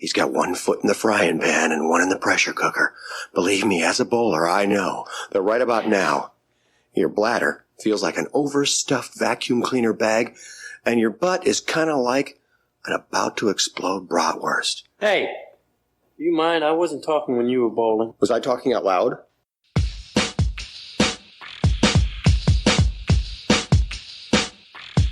He's got one foot in the frying pan and one in the pressure cooker. Believe me, as a bowler, I know that right about now, your bladder feels like an overstuffed vacuum cleaner bag, and your butt is kind of like an about-to-explode bratwurst. Hey, you mind? I wasn't talking when you were bowling. Was I talking out loud?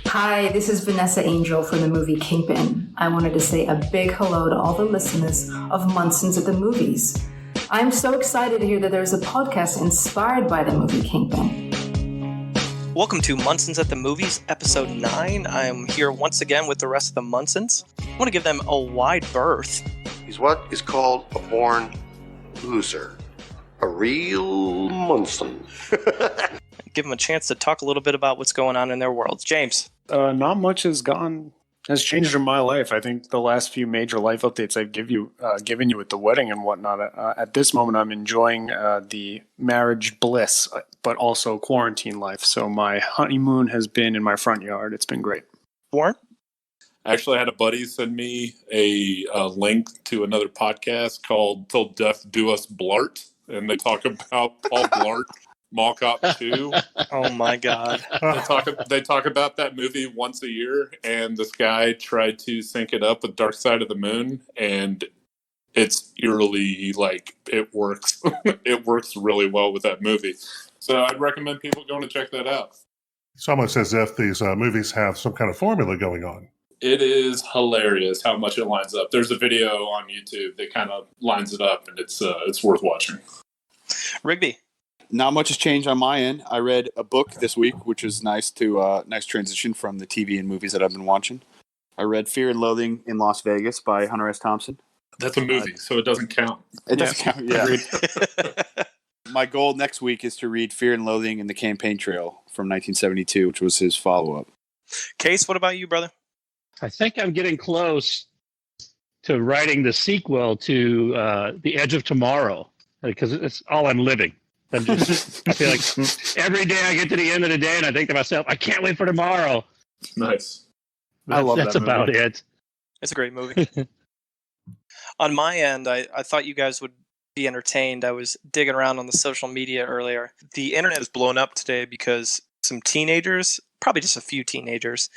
Hi, this is Vanessa Angel from the movie Kingpin. I wanted to say a big hello to all the listeners of Munson's at the Movies. I'm so excited to hear that there's a podcast inspired by the movie Kingpin. Welcome to Munson's at the Movies, episode 9. I'm here once again with the rest of the Munsons. I want to give them a wide berth. He's what is called a born loser. A real Munson. Give them a chance to talk a little bit about what's going on in their worlds. James. Not much has changed in my life. I think the last few major life updates I've given you with the wedding and whatnot. At this moment, I'm enjoying the marriage bliss, but also quarantine life. So my honeymoon has been in my front yard. It's been great. Warren? Actually, I had a buddy send me a link to another podcast called Till Death Do Us Blart, and they talk about Paul Blart. Mall Cop 2. Oh my God. They talk about that movie once a year, and this guy tried to sync it up with Dark Side of the Moon, and it's eerily like it works. It works really well with that movie. So I'd recommend people going to check that out. It's almost as if these movies have some kind of formula going on. It is hilarious how much it lines up. There's a video on YouTube that kind of lines it up, and it's worth watching. Rigby. Not much has changed on my end. I read a book this week, which is nice transition from the TV and movies that I've been watching. I read Fear and Loathing in Las Vegas by Hunter S. Thompson. That's a movie, so it doesn't count. It doesn't count, yeah. My goal next week is to read Fear and Loathing in the Campaign Trail from 1972, which was his follow-up. Case, what about you, brother? I think I'm getting close to writing the sequel to The Edge of Tomorrow, because it's all I'm living. I feel like every day I get to the end of the day and I think to myself, I can't wait for tomorrow. Nice. I love That's that movie. about it. It's a great movie. On my end, I thought you guys would be entertained. I was digging around on the social media earlier. The internet is blown up today because some teenagers, probably just a few teenagers,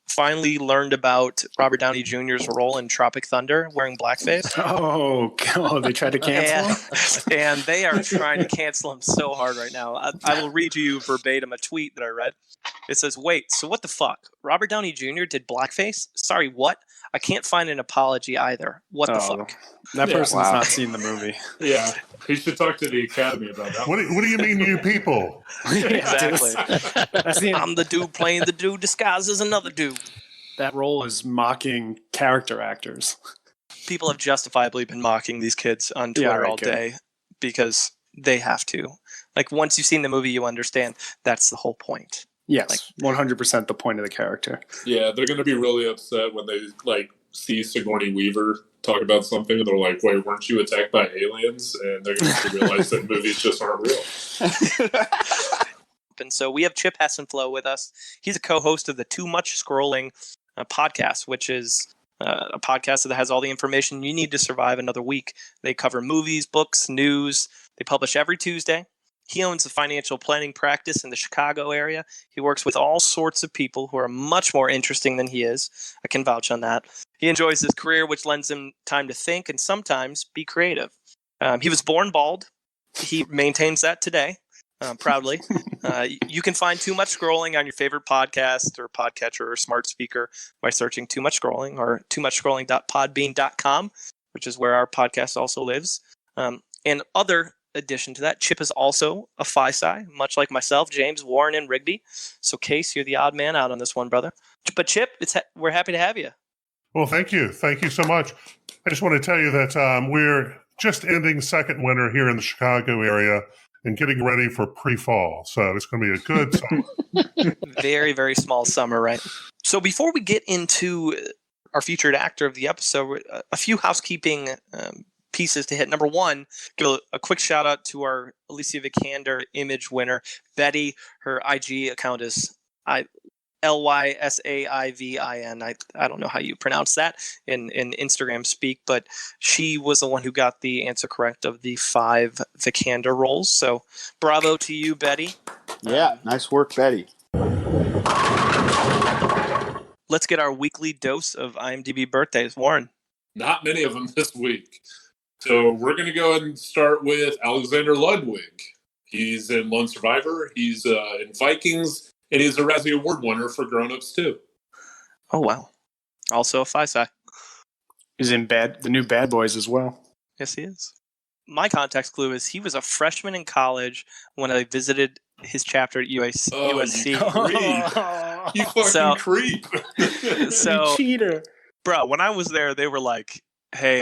finally learned about Robert Downey Jr.'s role in Tropic Thunder wearing blackface. Oh, God, they tried to cancel him? And they are trying to cancel him so hard right now. I will read to you verbatim a tweet that I read. It says, "Wait, so what the fuck? Robert Downey Jr. did blackface? Sorry, what? I can't find an apology either. What the fuck?" That person's not seen the movie. Yeah, he should talk to the Academy about that. What do you mean, you people? Exactly. I'm the dude playing the dude disguised as another dude. That role is mocking character actors. People have justifiably been mocking these kids on Twitter all day because they have to. Like, once you've seen the movie, you understand that's the whole point. Yes, 100% the point of the character. Yeah, they're going to be really upset when they see Sigourney Weaver talk about something, and they're like, "Wait, weren't you attacked by aliens?" And they're going to realize that movies just aren't real. And so we have Chip Hessenflow with us. He's a co-host of the Too Much Scrolling podcast, which is a podcast that has all the information you need to survive another week. They cover movies, books, news. They publish every Tuesday. He owns a financial planning practice in the Chicago area. He works with all sorts of people who are much more interesting than he is. I can vouch on that. He enjoys his career, which lends him time to think and sometimes be creative. He was born bald. He maintains that today, proudly. You can find Too Much Scrolling on your favorite podcast or podcatcher or smart speaker by searching Too Much Scrolling or toomuchscrolling.podbean.com, which is where our podcast also lives. And other addition to that, Chip is also a Phi-Psi, much like myself, James, Warren, and Rigby. So, Case, you're the odd man out on this one, brother. But Chip, we're happy to have you. Well, thank you. Thank you so much. I just want to tell you that we're just ending second winter here in the Chicago area and getting ready for pre-fall. So it's going to be a good summer. Very, very small summer, right? So before we get into our featured actor of the episode, a few housekeeping pieces to hit. Number one, give a quick shout out to our Alicia Vikander image winner, Betty. Her IG account is Lysaivin. I don't know how you pronounce that in Instagram speak, but she was the one who got the answer correct of the 5 Vikander roles. So bravo to you, Betty. Yeah, nice work, Betty. Let's get our weekly dose of IMDb birthdays. Warren. Not many of them this week. So we're going to go ahead and start with Alexander Ludwig. He's in Lone Survivor. He's in Vikings. And he's a Razzie Award winner for Grown Ups, too. Oh, wow. Also a Phi-Psi. He's in the new Bad Boys as well. Yes, he is. My context clue is he was a freshman in college when I visited his chapter at USC. You fucking creep. So, you cheater. Bro, when I was there, they were like, hey,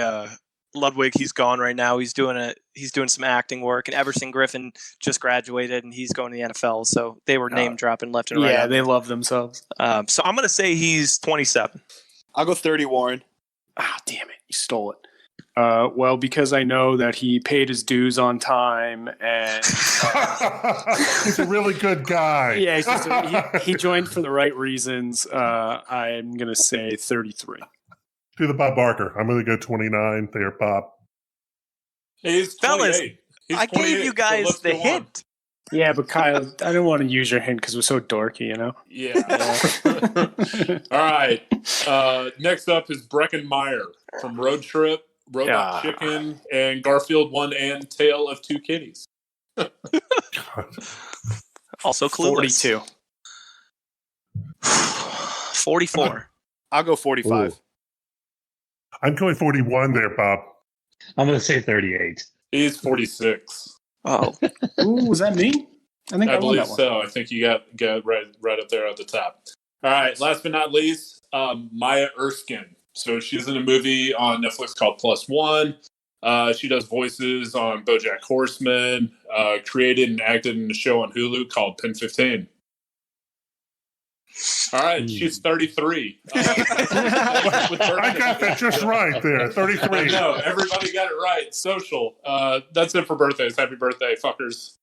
Ludwig, he's gone right now. He's doing some acting work, and Everson Griffin just graduated, and he's going to the NFL. So they were name dropping left and right. Yeah, they love themselves. So I'm going to say he's 27. I'll go 30, Warren. Ah, damn it. You stole it. Well, because I know that he paid his dues on time, and he's a really good guy. Yeah, he joined for the right reasons. I'm going to say 33. Do the Bob Barker. I'm going to go 29 there, Bob. He's 28. I gave you guys the hint. Yeah, but Kyle, I don't want to use your hint because it was so dorky, you know? Yeah. All right. Next up is Breckin Meyer from Road Trip, Robot Chicken, and Garfield 1 and Tale of Two Kitties. Also clueless. 42. 44. I'll go 45. Ooh. I'm going 41 there, Bob. I'm going to say 38. He's 46. Oh. Ooh, was that me? I believe so. I think you got right up there at the top. All right. Last but not least, Maya Erskine. So she's in a movie on Netflix called Plus One. She does voices on BoJack Horseman. Created and acted in a show on Hulu called Pen 15. All right, she's 33. I got that just right there, 33. No, everybody got it right. Social. That's it for birthdays. Happy birthday, fuckers.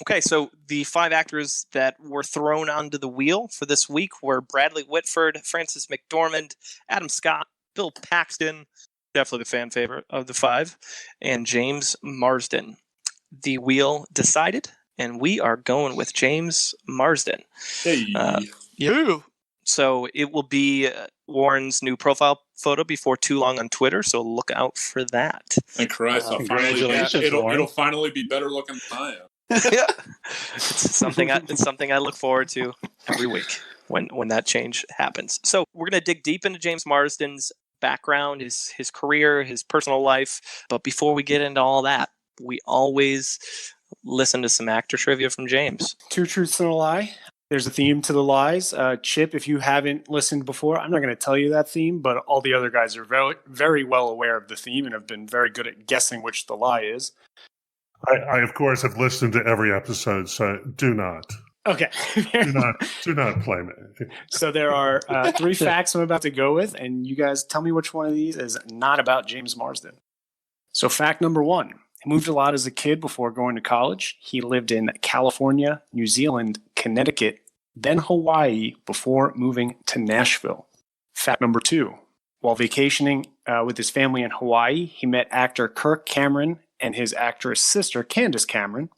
Okay, so the 5 actors that were thrown onto the wheel for this week were Bradley Whitford, Frances McDormand, Adam Scott, Bill Paxton, definitely the fan favorite of the 5, and James Marsden. The wheel decided, and we are going with James Marsden. Hey. Yeah. So it will be Warren's new profile photo before too long on Twitter, so look out for that. And Christ, it'll finally be better looking than I am. Yeah. It's something I look forward to every week when that change happens. So we're going to dig deep into James Marsden's background, his career, his personal life. But before we get into all that, we always listen to some actor trivia from James. 2 truths and a lie. There's a theme to the lies. Chip, if you haven't listened before, I'm not going to tell you that theme, but all the other guys are very, very well aware of the theme and have been very good at guessing which the lie is. I of course, have listened to every episode, so do not. Okay. do not play me. So there are 3 facts I'm about to go with, and you guys tell me which one of these is not about James Marsden. So fact number 1. He moved a lot as a kid before going to college. He lived in California, New Zealand, Connecticut, then Hawaii before moving to Nashville. Fact number 2. While vacationing with his family in Hawaii, he met actor Kirk Cameron and his actress sister, Candace Cameron.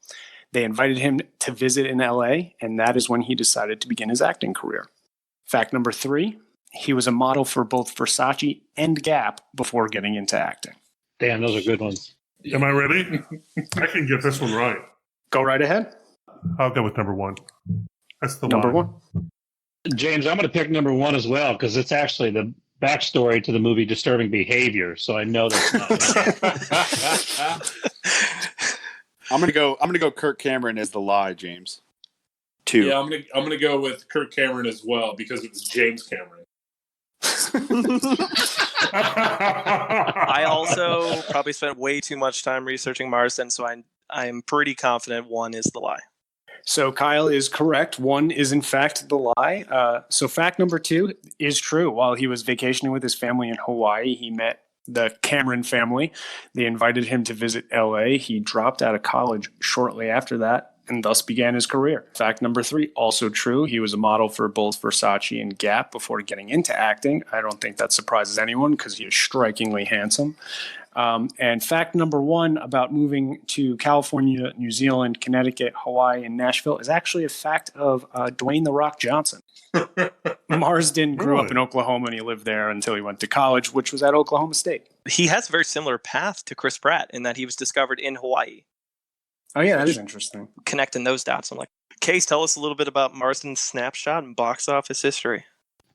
They invited him to visit in LA, and that is when he decided to begin his acting career. Fact number 3. He was a model for both Versace and Gap before getting into acting. Damn, those are good ones. Am I ready? I can get this one right. Go right ahead. I'll go with number 1. That's the number line. 1. James, I'm going to pick number 1 as well because it's actually the backstory to the movie Disturbing Behavior, so I know that's not. I'm gonna go Kirk Cameron as the lie, James. 2. Yeah, I'm gonna go with Kirk Cameron as well because it was James Cameron. I also probably spent way too much time researching Marsden, so I'm pretty confident 1 is the lie. So Kyle is correct. 1 is in fact the lie. So fact number 2 is true. While he was vacationing with his family in Hawaii, he met the Cameron family. They invited him to visit LA. He dropped out of college shortly after that and thus began his career. Fact number 3, also true. He was a model for both Versace and Gap before getting into acting. I don't think that surprises anyone because he is strikingly handsome. And fact number 1 about moving to California, New Zealand, Connecticut, Hawaii, and Nashville is actually a fact of Dwayne "The Rock" Johnson. Marsden grew up in Oklahoma, and he lived there until he went to college, which was at Oklahoma State. He has a very similar path to Chris Pratt in that he was discovered in Hawaii. Oh, yeah, that is interesting. Connecting those dots. I'm like, Case, tell us a little bit about Marsden's snapshot and box office history.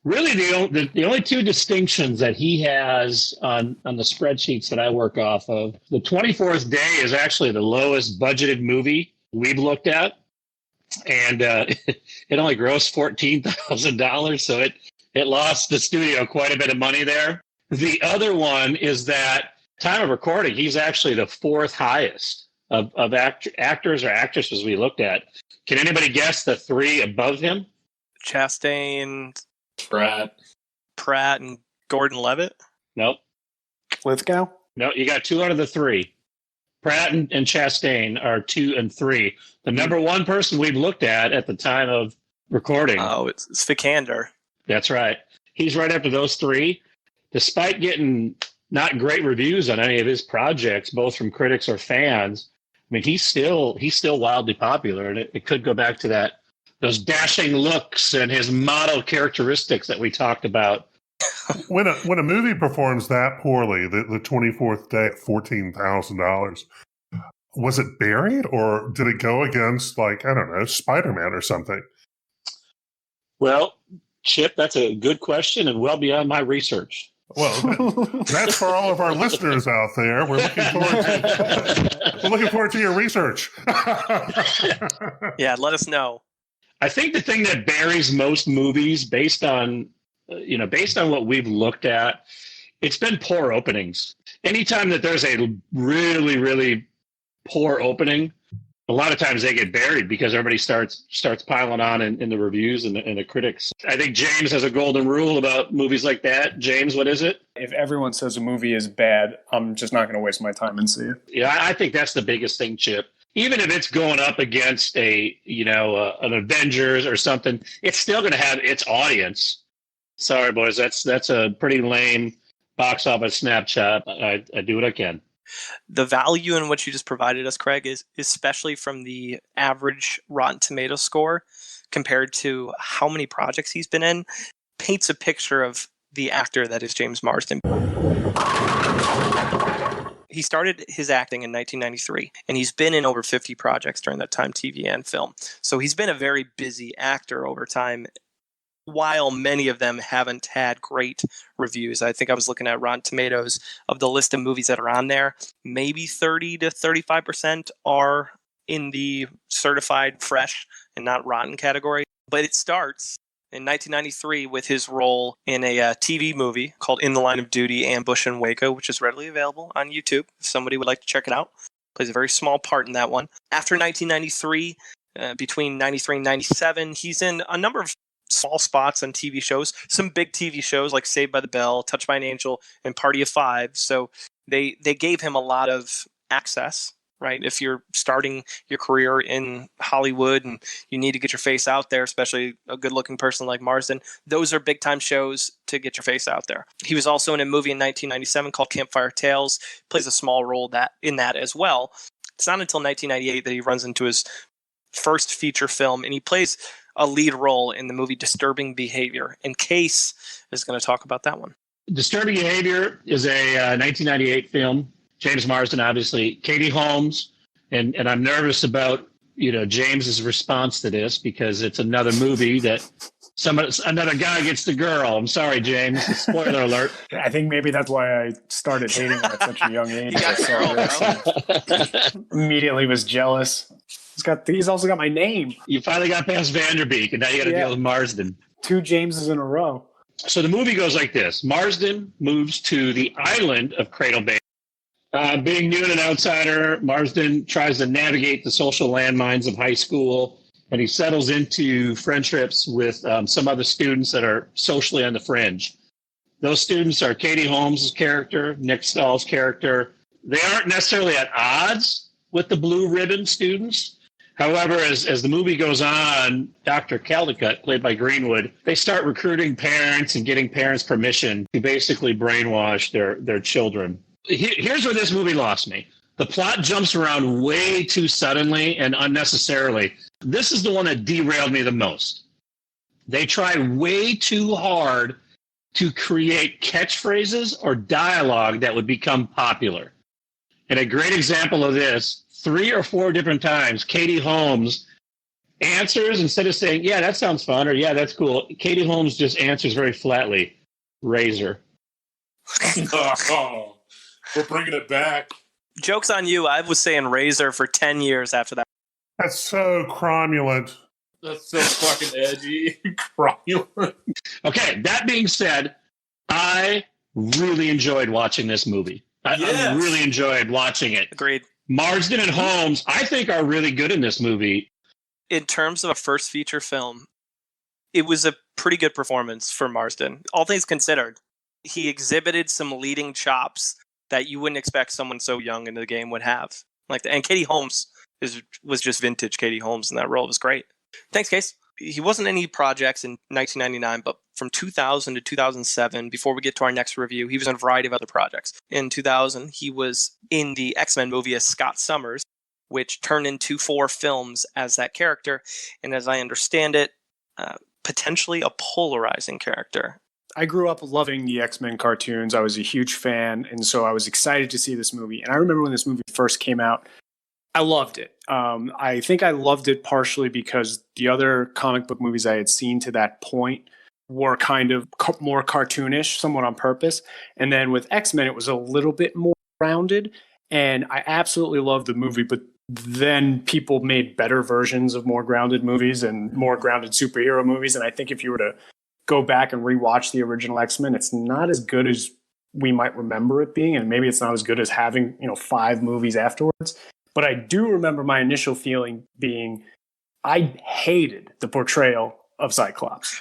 Really, the only 2 distinctions that he has on the spreadsheets that I work off of, the 24th Day is actually the lowest budgeted movie we've looked at. And it only grossed $14,000, so it lost the studio quite a bit of money there. The other one is that time of recording, he's actually the 4th highest of actors or actresses we looked at. Can anybody guess the 3 above him? Chastain, Pratt, and Gordon-Levitt? Nope. Lithgow? No, you got 2 out of the 3. Pratt and Chastain are 2 and 3. The number 1 person we've looked at the time of recording. Oh, it's Vikander. That's right. He's right after those 3. Despite getting not great reviews on any of his projects, both from critics or fans, I mean, he's still wildly popular, and it could go back to those dashing looks and his model characteristics that we talked about. When a movie performs that poorly, the 24th Day at $14,000, was it buried or did it go against, like, I don't know, Spider-Man or something? Well, Chip, that's a good question and well beyond my research. Well, that's for all of our listeners out there. We're looking forward to your research. Yeah, let us know. I think the thing that buries most movies based on what we've looked at, it's been poor openings. Anytime that there's a really, really poor opening, a lot of times they get buried because everybody starts piling on in the reviews and the critics. I think James has a golden rule about movies like that. James, what is it? If everyone says a movie is bad, I'm just not going to waste my time and see it. Yeah, I think that's the biggest thing, Chip. Even if it's going up against an Avengers or something, it's still going to have its audience. Sorry, boys, that's a pretty lame box office snapshot. I do what I can. The value in what you just provided us, Craig, is especially from the average Rotten Tomatoes score compared to how many projects he's been in, paints a picture of the actor that is James Marsden. He started his acting in 1993, and he's been in over 50 projects during that time, TV and film. So he's been a very busy actor over time, while many of them haven't had great reviews. I think I was looking at Rotten Tomatoes of the list of movies that are on there. Maybe 30 to 35% are in the certified fresh and not rotten category. But it starts in 1993 with his role in a TV movie called In the Line of Duty, Ambush in Waco, which is readily available on YouTube if somebody would like to check it out. Plays a very small part in that one. After 1993, between 93 and 97, he's in a number of small spots on TV shows, some big TV shows like Saved by the Bell, Touched by an Angel, and Party of Five. So they gave him a lot of access, right? If you're starting your career in Hollywood and you need to get your face out there, especially a good-looking person like Marsden, those are big-time shows to get your face out there. He was also in a movie in 1997 called Campfire Tales, plays a small role in that as well. It's not until 1998 that he runs into his first feature film, and he plays a lead role in the movie Disturbing Behavior. And Case is going to talk about that one. Disturbing Behavior is a 1998 film. James Marsden, obviously, Katie Holmes, and I'm nervous about James's response to this because it's another movie that another guy gets the girl. I'm sorry, James. Spoiler alert. I think maybe that's why I started hating him at such a young age. Immediately was jealous. He's also got my name. You finally got past Vanderbeek, and now you got to deal with Marsden. 2 Jameses in a row. So the movie goes like this. Marsden moves to the island of Cradle Bay. Being new and an outsider, Marsden tries to navigate the social landmines of high school, and he settles into friendships with some other students that are socially on the fringe. Those students are Katie Holmes' character, Nick Stahl's character. They aren't necessarily at odds with the Blue Ribbon students. However, as the movie goes on, Dr. Caldecott, played by Greenwood, they start recruiting parents and getting parents permission to basically brainwash their children. Here's where this movie lost me. The plot jumps around way too suddenly and unnecessarily. This is the one that derailed me the most. They tried way too hard to create catchphrases or dialogue that would become popular. And a great example of this, 3 or 4 different times, Katie Holmes answers, instead of saying, yeah, that sounds fun, or yeah, that's cool, Katie Holmes just answers very flatly, razor. Oh, we're bringing it back. Joke's on you. I was saying razor for 10 years after that. That's so cromulent. That's so fucking edgy. Cromulent. Okay, that being said, I really enjoyed watching this movie. I really enjoyed watching it. Agreed. Marsden and Holmes, I think, are really good in this movie. In terms of a first feature film, it was a pretty good performance for Marsden. All things considered, he exhibited some leading chops that you wouldn't expect someone so young in the game would have. And Katie Holmes was just vintage Katie Holmes in that role. It was great. Thanks, Case. He wasn't in any projects in 1999, but from 2000 to 2007, before we get to our next review, he was in a variety of other projects. In 2000, he was in the X-Men movie as Scott Summers, which turned into 4 films as that character. And as I understand it, potentially a polarizing character. I grew up loving the X-Men cartoons. I was a huge fan, and so I was excited to see this movie. And I remember when this movie first came out, I loved it. I think I loved it partially because the other comic book movies I had seen to that point were kind of more cartoonish, somewhat on purpose. And then with X-Men, it was a little bit more rounded. And I absolutely loved the movie, but then people made better versions of more grounded movies and more grounded superhero movies. And I think if you were to go back and rewatch the original X-Men, it's not as good as we might remember it being. And maybe it's not as good as having, 5 movies afterwards. But I do remember my initial feeling being, I hated the portrayal of Cyclops.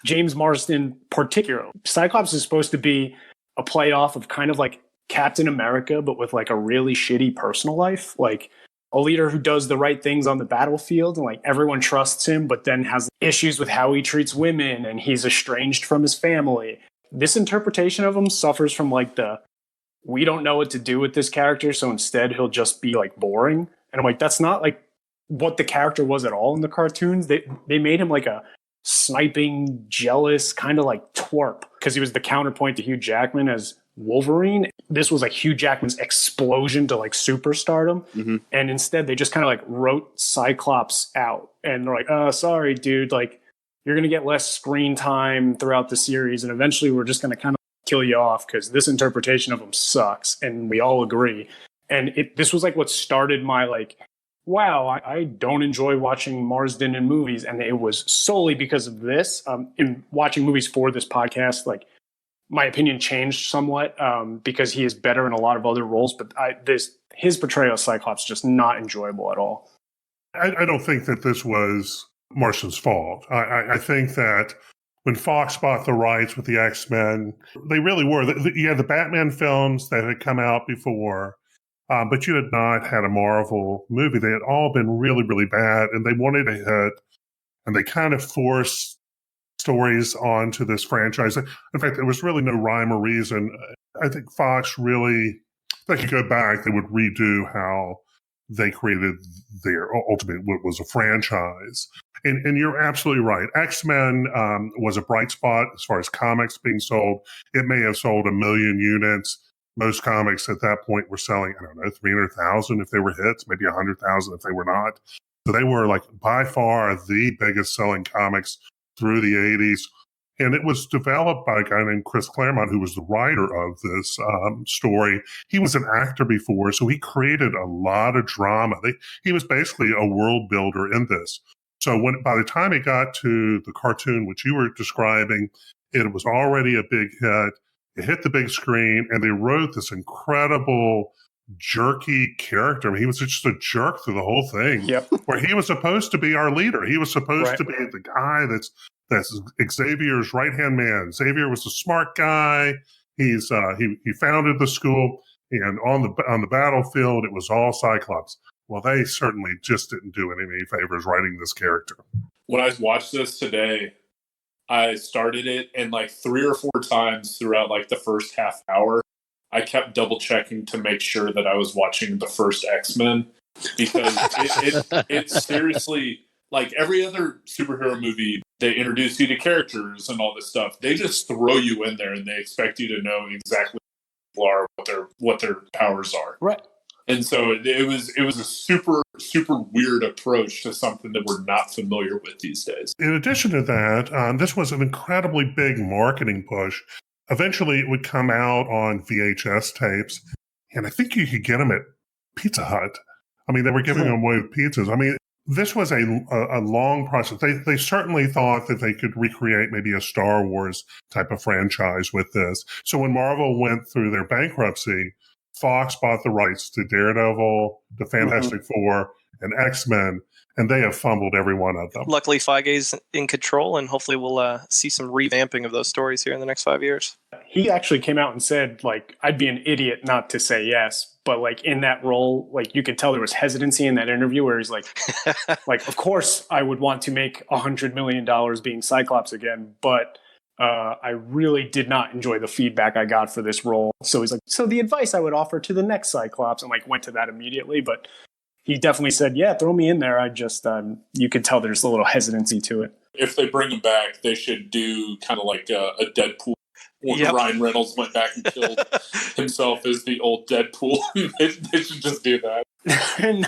James Marsden particularly. Cyclops is supposed to be a playoff of kind of like Captain America, but with like a really shitty personal life. Like a leader who does the right things on the battlefield and like everyone trusts him, but then has issues with how he treats women and he's estranged from his family. This interpretation of him suffers from like we don't know what to do with this character, so instead he'll just be like boring. And I'm like, that's not like what the character was at all in the cartoons. They made him like a sniping, jealous, kind of like twerp, because he was the counterpoint to Hugh Jackman as Wolverine. This was like Hugh Jackman's explosion to like superstardom. Mm-hmm. And instead they just kind of like wrote Cyclops out. And they're like, sorry, dude, like you're going to get less screen time throughout the series. And eventually we're just going to kind of kill you off because this interpretation of him sucks, and we all agree. And this was like what started my like, wow, I don't enjoy watching Marsden in movies, and it was solely because of this. In watching movies for this podcast, like my opinion changed somewhat because he is better in a lot of other roles, but his portrayal of Cyclops is just not enjoyable at all. I don't think that this was Marsden's fault. I think that when Fox bought the rights with the X-Men, they really were. You had the Batman films that had come out before, but you had not had a Marvel movie. They had all been really, really bad, and they wanted a hit, and they kind of forced stories onto this franchise. In fact, there was really no rhyme or reason. I think Fox really, they could go back, they would redo how they created their ultimate, what was a franchise. And you're absolutely right. X-Men was a bright spot as far as comics being sold. It may have sold 1 million units. Most comics at that point were selling, 300,000 if they were hits, maybe 100,000 if they were not. So they were like by far the biggest selling comics through the 80s. And it was developed by a guy named Chris Claremont, who was the writer of this story. He was an actor before, so he created a lot of drama. He was basically a world builder in this. So by the time it got to the cartoon, which you were describing, it was already a big hit. It hit the big screen, and they wrote this incredible, jerky character. I mean, he was just a jerk through the whole thing. Yep. Where he was supposed to be our leader. He was supposed to be the guy that's Xavier's right-hand man. Xavier was a smart guy. He founded the school, and on the battlefield, it was all Cyclops. well, they certainly just didn't do any favors writing this character. When I watched this today, I started it, and like 3 or 4 times throughout like the first half hour, I kept double checking to make sure that I was watching the first X-Men, because it's seriously, like every other superhero movie, they introduce you to characters and all this stuff. They just throw you in there and they expect you to know exactly who are, what their powers are. Right. And so it was a super, super weird approach to something that we're not familiar with these days. In addition to that, this was an incredibly big marketing push. Eventually, it would come out on VHS tapes, and I think you could get them at Pizza Hut. I mean, they were giving them away with pizzas. I mean, this was a long process. They certainly thought that they could recreate maybe a Star Wars type of franchise with this. So when Marvel went through their bankruptcy, Fox bought the rights to Daredevil, the Fantastic Four, and X-Men, and they have fumbled every one of them. Luckily, Feige's in control, and hopefully we'll see some revamping of those stories here in the next 5 years. He actually came out and said, like, I'd be an idiot not to say yes. But, like, in that role, like, you could tell there was hesitancy in that interview where he's like, of course I would want to make $100 million being Cyclops again, but I really did not enjoy the feedback I got for this role. So he's like, so the advice I would offer to the next Cyclops, and like went to that immediately. But he definitely said, yeah, throw me in there. I just, you could tell there's a little hesitancy to it. If they bring him back, they should do kind of like a Deadpool. When Ryan Reynolds went back and killed himself as the old Deadpool. They should just do that.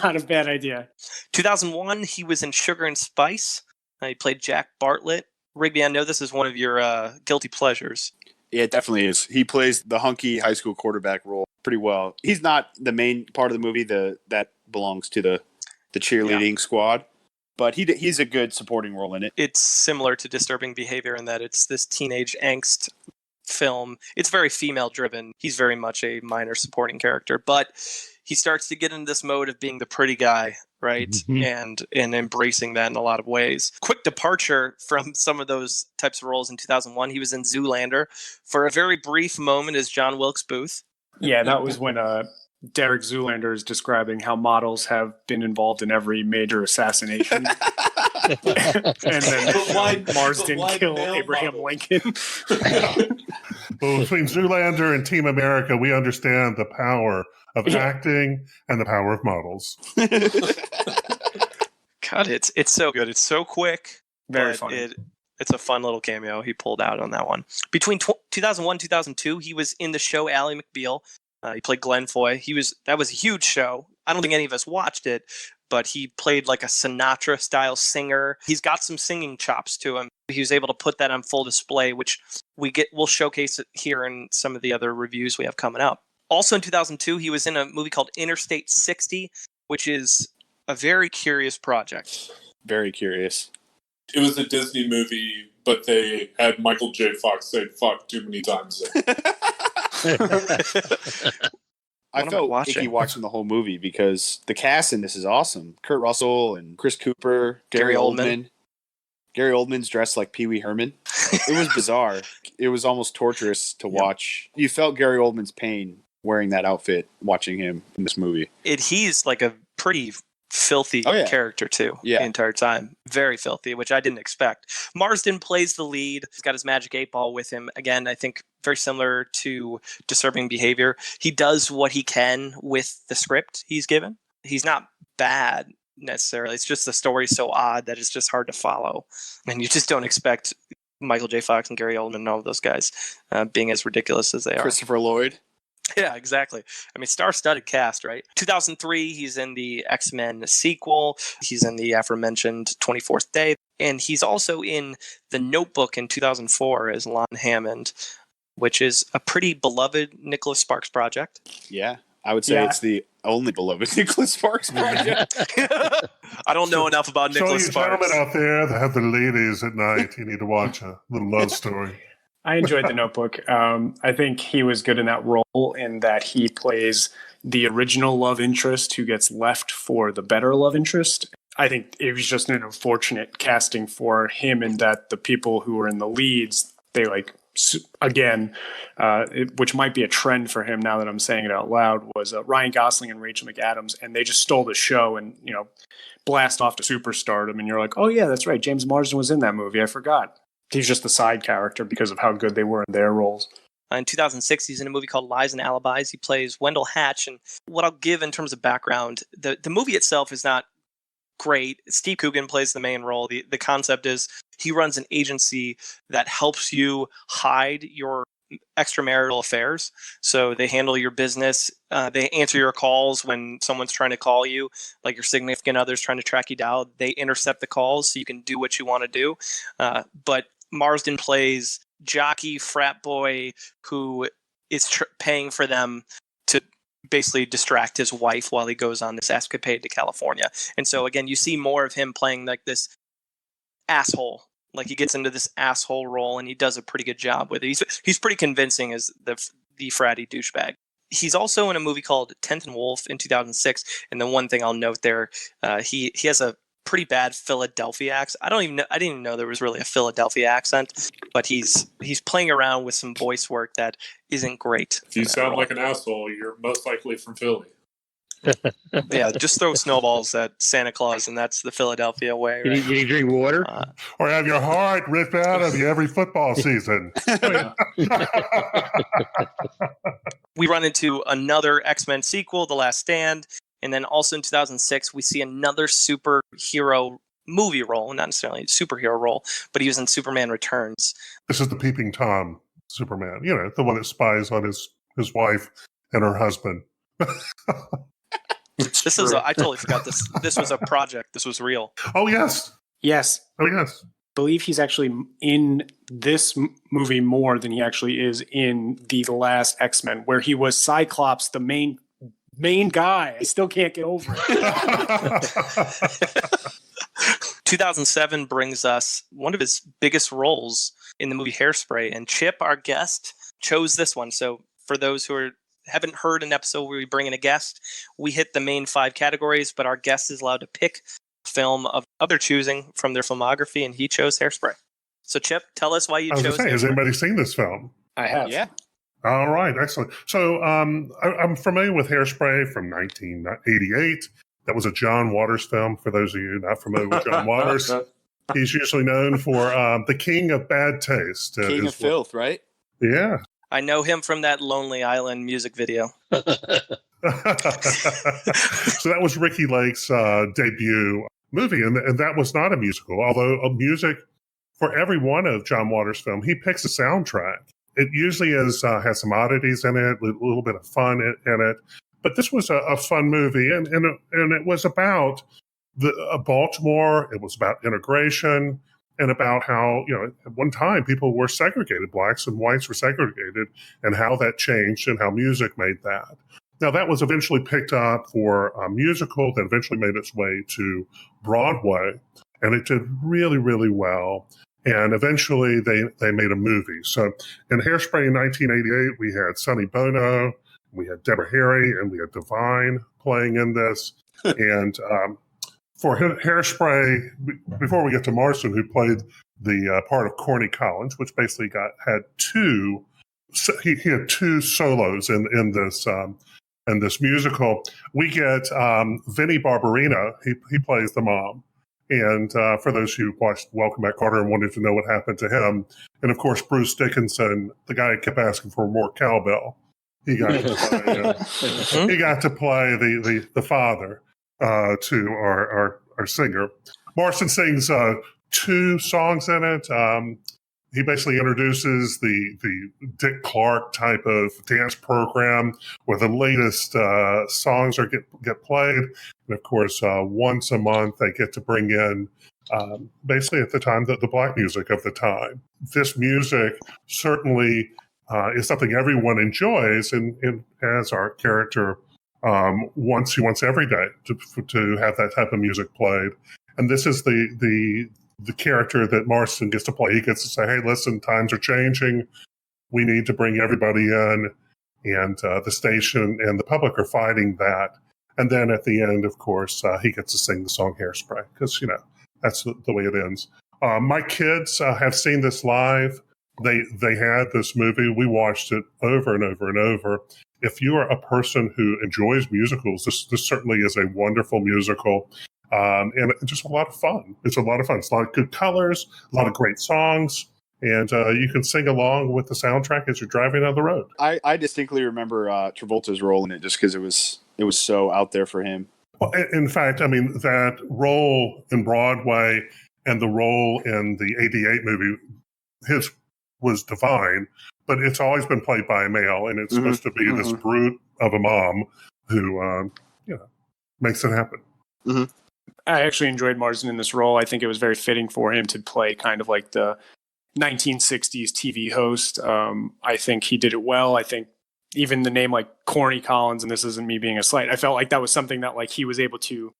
Not a bad idea. 2001, he was in Sugar and Spice. He played Jack Bartlett. Rigby, I know this is one of your guilty pleasures. Yeah, it definitely is. He plays the hunky high school quarterback role pretty well. He's not the main part of the movie. That belongs to the cheerleading squad. But he's a good supporting role in it. It's similar to Disturbing Behavior in that it's this teenage angst film. It's very female driven. He's very much a minor supporting character, but he starts to get into this mode of being the pretty guy, right? And embracing that in a lot of ways. Quick departure from some of those types of roles in 2001. He was in Zoolander for a very brief moment as John Wilkes Booth. Yeah, that was when Derek Zoolander is describing how models have been involved in every major assassination. And then Marsden kill Abraham Lincoln. Well, between Zoolander and Team America, we understand the power of acting and the power of models. God, it's so good. It's so quick. Very funny. It's a fun little cameo he pulled out on that one. Between 2001 and 2002, he was in the show Ally McBeal. He played Glenn Foy. That was a huge show. I don't think any of us watched it, but he played like a Sinatra-style singer. He's got some singing chops to him. He was able to put that on full display, which we'll showcase it here in some of the other reviews we have coming up. Also in 2002, he was in a movie called Interstate 60, which is a very curious project. Very curious. It was a Disney movie, but they had Michael J. Fox say fuck too many times. I felt icky watching the whole movie because the cast in this is awesome. Kurt Russell and Chris Cooper, Gary Oldman. Gary Oldman's dressed like Pee Wee Herman. It was bizarre. It was almost torturous to watch. You felt Gary Oldman's pain wearing that outfit, watching him in this movie. He's like a pretty filthy character too the entire time. Very filthy, which I didn't expect. Marsden plays the lead. He's got his magic 8-ball with him. Again, I think very similar to Disturbing Behavior. He does what he can with the script he's given. He's not bad necessarily. It's just the story's so odd that it's just hard to follow. And you just don't expect Michael J. Fox and Gary Oldman and all of those guys being as ridiculous as they are. Christopher Lloyd. Yeah, exactly. I mean, star-studded cast, right? 2003, he's in the X-Men sequel. He's in the aforementioned 24th Day. And he's also in The Notebook in 2004 as Lon Hammond, which is a pretty beloved Nicholas Sparks project. Yeah, I would say it's the only beloved Nicholas Sparks project. I don't know enough about Nicholas Sparks. So you gentlemen out there that have the ladies at night, you need to watch a little love story. I enjoyed The Notebook. I think he was good in that role in that he plays the original love interest who gets left for the better love interest. I think it was just an unfortunate casting for him in that the people who were in the leads, they like again, which might be a trend for him now that I'm saying it out loud, was Ryan Gosling and Rachel McAdams, and they just stole the show and, blast off to superstardom. And you're like, oh yeah, that's right, James Marsden was in that movie. I forgot. He's just the side character because of how good they were in their roles. In 2006, he's in a movie called Lies and Alibis. He plays Wendell Hatch. And what I'll give in terms of background, the movie itself is not great. Steve Coogan plays the main role. The concept is he runs an agency that helps you hide your extramarital affairs. So they handle your business. They answer your calls when someone's trying to call you, like your significant other's trying to track you down. They intercept the calls so you can do what you want to do. But Marsden plays jockey frat boy who is paying for them to basically distract his wife while he goes on this escapade to California. And so again, you see more of him playing like this asshole. Like he gets into this asshole role and he does a pretty good job with it. He's pretty convincing as the fratty douchebag. He's also in a movie called 10th and Wolf in 2006. And the one thing I'll note there, he has a pretty bad Philadelphia accent. I didn't even know there was really a Philadelphia accent, but he's playing around with some voice work that isn't great. If you sound like an asshole, you're most likely from Philly. Yeah, just throw snowballs at Santa Claus, and that's the Philadelphia way. Right? You drink water? Or have your heart ripped out of you every football season. We run into another X-Men sequel, The Last Stand. And then also in 2006, we see another superhero movie role, not necessarily a superhero role, but he was in Superman Returns. This is the Peeping Tom Superman, the one that spies on his wife and her husband. I totally forgot this. This was a project. This was real. Oh, yes. Yes. Oh, yes. I believe he's actually in this movie more than he actually is in the last X-Men, where he was Cyclops, the main guy. I still can't get over it. 2007 brings us one of his biggest roles in the movie Hairspray, and Chip, our guest, chose this one. So for those who haven't heard an episode where we bring in a guest, we hit the main 5 categories, but our guest is allowed to pick a film of their choosing from their filmography, and he chose Hairspray. So Chip, tell us why you chose Hairspray. Has anybody seen this film? I have. Yeah. All right, excellent. So I'm familiar with Hairspray from 1988. That was a John Waters film, for those of you not familiar with John Waters. He's usually known for the king of bad taste. King of filth, right? Yeah. I know him from that Lonely Island music video. So that was Ricky Lake's debut movie, and that was not a musical, although a music for every one of John Waters' film, he picks a soundtrack. It usually has some oddities in it, a little bit of fun in it. But this was a fun movie, and it was about Baltimore. It was about integration and about how, at one time people were segregated. Blacks and whites were segregated, and how that changed and how music made that. Now, that was eventually picked up for a musical that eventually made its way to Broadway, and it did really, really well. And eventually they made a movie. So in Hairspray in 1988, we had Sonny Bono, we had Deborah Harry, and we had Divine playing in this. And for Hairspray, before we get to Marsden, who played the part of Corny Collins, which basically had two solos in this musical, we get Vinnie Barbarino. He plays the mom. And for those who watched Welcome Back, Kotter and wanted to know what happened to him, and of course Bruce Dickinson, the guy who kept asking for more cowbell, he got to play. He got to play the father to our singer. Marsden sings 2 songs in it. He basically introduces the Dick Clark type of dance program where the latest songs get played. And of course, once a month, they get to bring in, basically at the time, the black music of the time. This music certainly is something everyone enjoys, and as our character wants every day to have that type of music played. And this is the character that Marsden gets to play. He gets to say, hey, listen, times are changing. We need to bring everybody in. And the station and the public are fighting that. And then at the end, of course, he gets to sing the song Hairspray because, that's the way it ends. My kids have seen this live. they had this movie. We watched it over and over and over. If you are a person who enjoys musicals, this certainly is a wonderful musical, and just a lot of fun. It's a lot of fun. It's a lot of good colors, a lot of great songs, and you can sing along with the soundtrack as you're driving down the road. I distinctly remember Travolta's role in it just because it was so out there for him. Well, in fact, I mean, that role in Broadway and the role in the 88 movie, his was divine, but it's always been played by a male, and it's supposed to be this brute of a mom who, makes it happen. Mm-hmm. I actually enjoyed Marsden in this role. I think it was very fitting for him to play kind of like the 1960s TV host. I think he did it well. I think even the name like Corny Collins, and this isn't me being a slight, I felt like that was something that like he was able to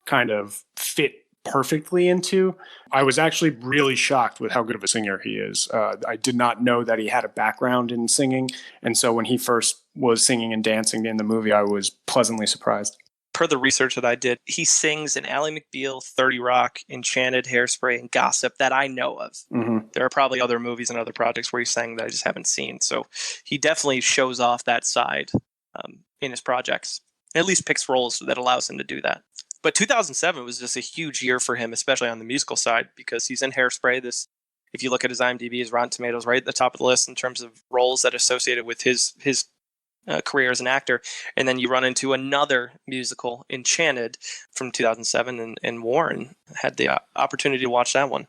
kind of fit perfectly into. I was actually really shocked with how good of a singer he is. I did not know that he had a background in singing, and so when he first was singing and dancing in the movie, I was pleasantly surprised. Per the research that I did, he sings in Ally McBeal, 30 Rock, Enchanted, Hairspray, and Gossip that I know of. Mm-hmm. There are probably other movies and other projects where he sang that I just haven't seen. So he definitely shows off that side in his projects. At least picks roles that allows him to do that. But 2007 was just a huge year for him, especially on the musical side, because he's in Hairspray. This, if you look at his IMDb, his Rotten Tomatoes, right at the top of the list in terms of roles that are associated with his career as an actor. And then you run into another musical, Enchanted, from 2007, and Warren had the opportunity to watch that one.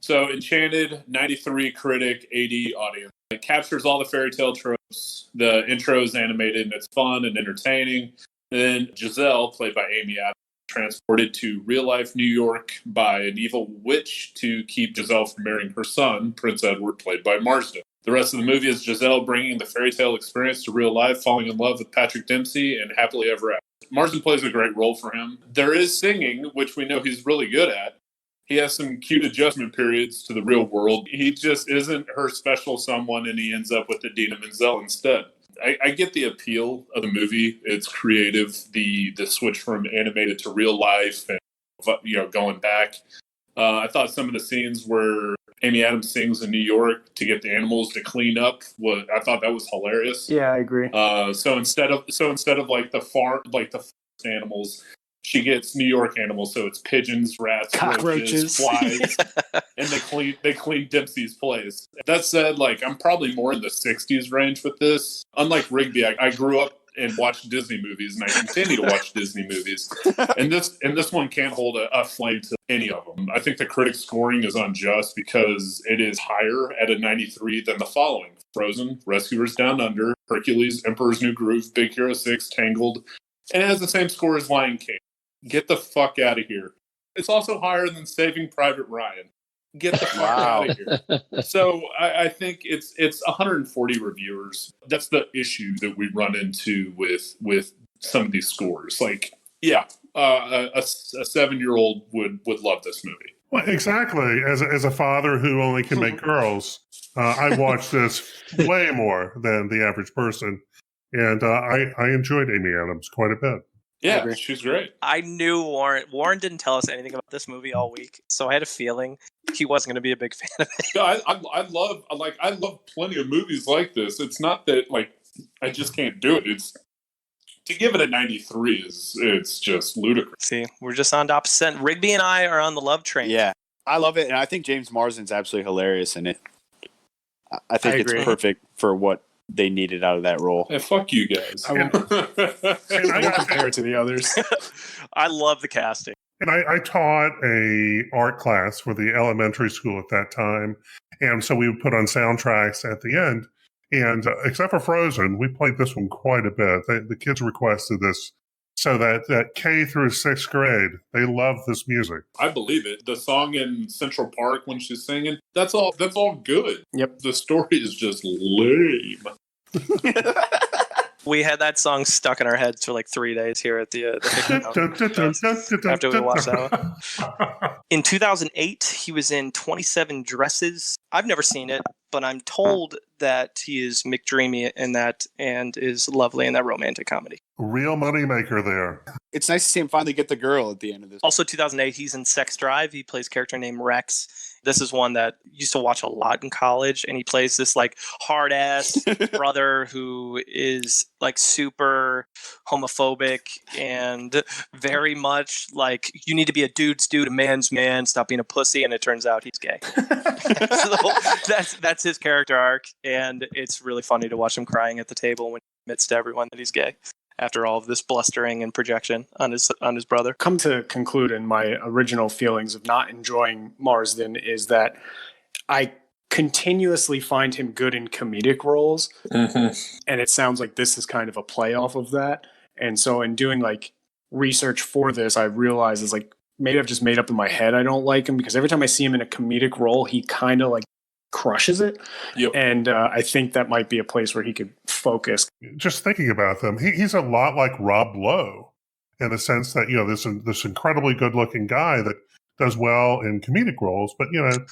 So Enchanted, 93 critic, 80 audience. It captures all the fairy tale tropes. The intro is animated and it's fun and entertaining. And then Giselle, played by Amy Adams, transported to real-life New York by an evil witch to keep Giselle from marrying her son, Prince Edward, played by Marsden. The rest of the movie is Giselle bringing the fairy tale experience to real life, falling in love with Patrick Dempsey, and happily ever after. Marsden plays a great role for him. There is singing, which we know he's really good at. He has some cute adjustment periods to the real world. He just isn't her special someone, and he ends up with Idina Menzel instead. I get the appeal of the movie. It's creative. The switch from animated to real life, and going back. I thought some of the scenes where Amy Adams sings in New York to get the animals to clean up, I thought that was hilarious. Yeah, I agree. So instead of like the farm, like the animals, she gets New York animals. So it's pigeons, rats, cockroaches, flies, and they clean Dempsey's place. That said, like I'm probably more in the 60s range with this. Unlike Rigby, I grew up and watched Disney movies, and I continue to watch Disney movies. And this one can't hold a flame to any of them. I think the critic scoring is unjust because it is higher at a 93 than the following: Frozen, Rescuers Down Under, Hercules, Emperor's New Groove, Big Hero 6, Tangled, and it has the same score as Lion King. Get the fuck out of here. It's also higher than Saving Private Ryan. Get the fuck out of here. So I think it's 140 reviewers. That's the issue that we run into with some of these scores. Like, yeah, a 7-year-old would love this movie. Well, exactly. As a father who only can make girls, I watched this way more than the average person, and I enjoyed Amy Adams quite a bit. Yeah, she's great. I knew Warren. Warren didn't tell us anything about this movie all week, so I had a feeling he wasn't going to be a big fan of it. No, I love plenty of movies like this. It's not that I just can't do it. It's to give it a 93 it's just ludicrous. See, we're just on the opposite. Rigby and I are on the love train. Yeah, I love it, and I think James Marsden's absolutely hilarious in it. I think it's perfect for what they needed out of that role. Yeah, fuck you guys. I won't compare it to the others. I love the casting. And I taught a art class for the elementary school at that time. And so we would put on soundtracks at the end. And except for Frozen, we played this one quite a bit. The kids requested this so that K through 6th grade, they love this music. I believe it. The song in Central Park when she's singing, that's all good. Yep. The story is just lame. We had that song stuck in our heads for like 3 days here at the after we watched that one. In 2008, he was in 27 Dresses. I've never seen it. but I'm told that he is McDreamy in that and is lovely in that romantic comedy. Real moneymaker there. It's nice to see him finally get the girl at the end of this. Also, 2008, he's in Sex Drive. He plays a character named Rex. This is one that I used to watch a lot in college, and he plays this like hard ass brother who is like super homophobic and very much like, you need to be a dude's dude, a man's man, stop being a pussy, and it turns out he's gay. So that's his character arc, and it's really funny to watch him crying at the table when he admits to everyone that he's gay after all of this blustering and projection on his brother. Come to conclude in my original feelings of not enjoying Marsden is that I continuously find him good in comedic roles. And it sounds like this is kind of a play off of that. And so in doing like research for this, I realized is like, maybe I've just made up in my head I don't like him, because every time I see him in a comedic role, he kind of like crushes it. Yep. And I think that might be a place where he could focus. Just thinking about them, he's a lot like Rob Lowe in the sense that, this incredibly good-looking guy that does well in comedic roles, but,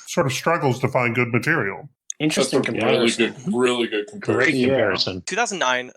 sort of struggles to find good material. Interesting comparison. Really good comparison. Great comparison. 2009,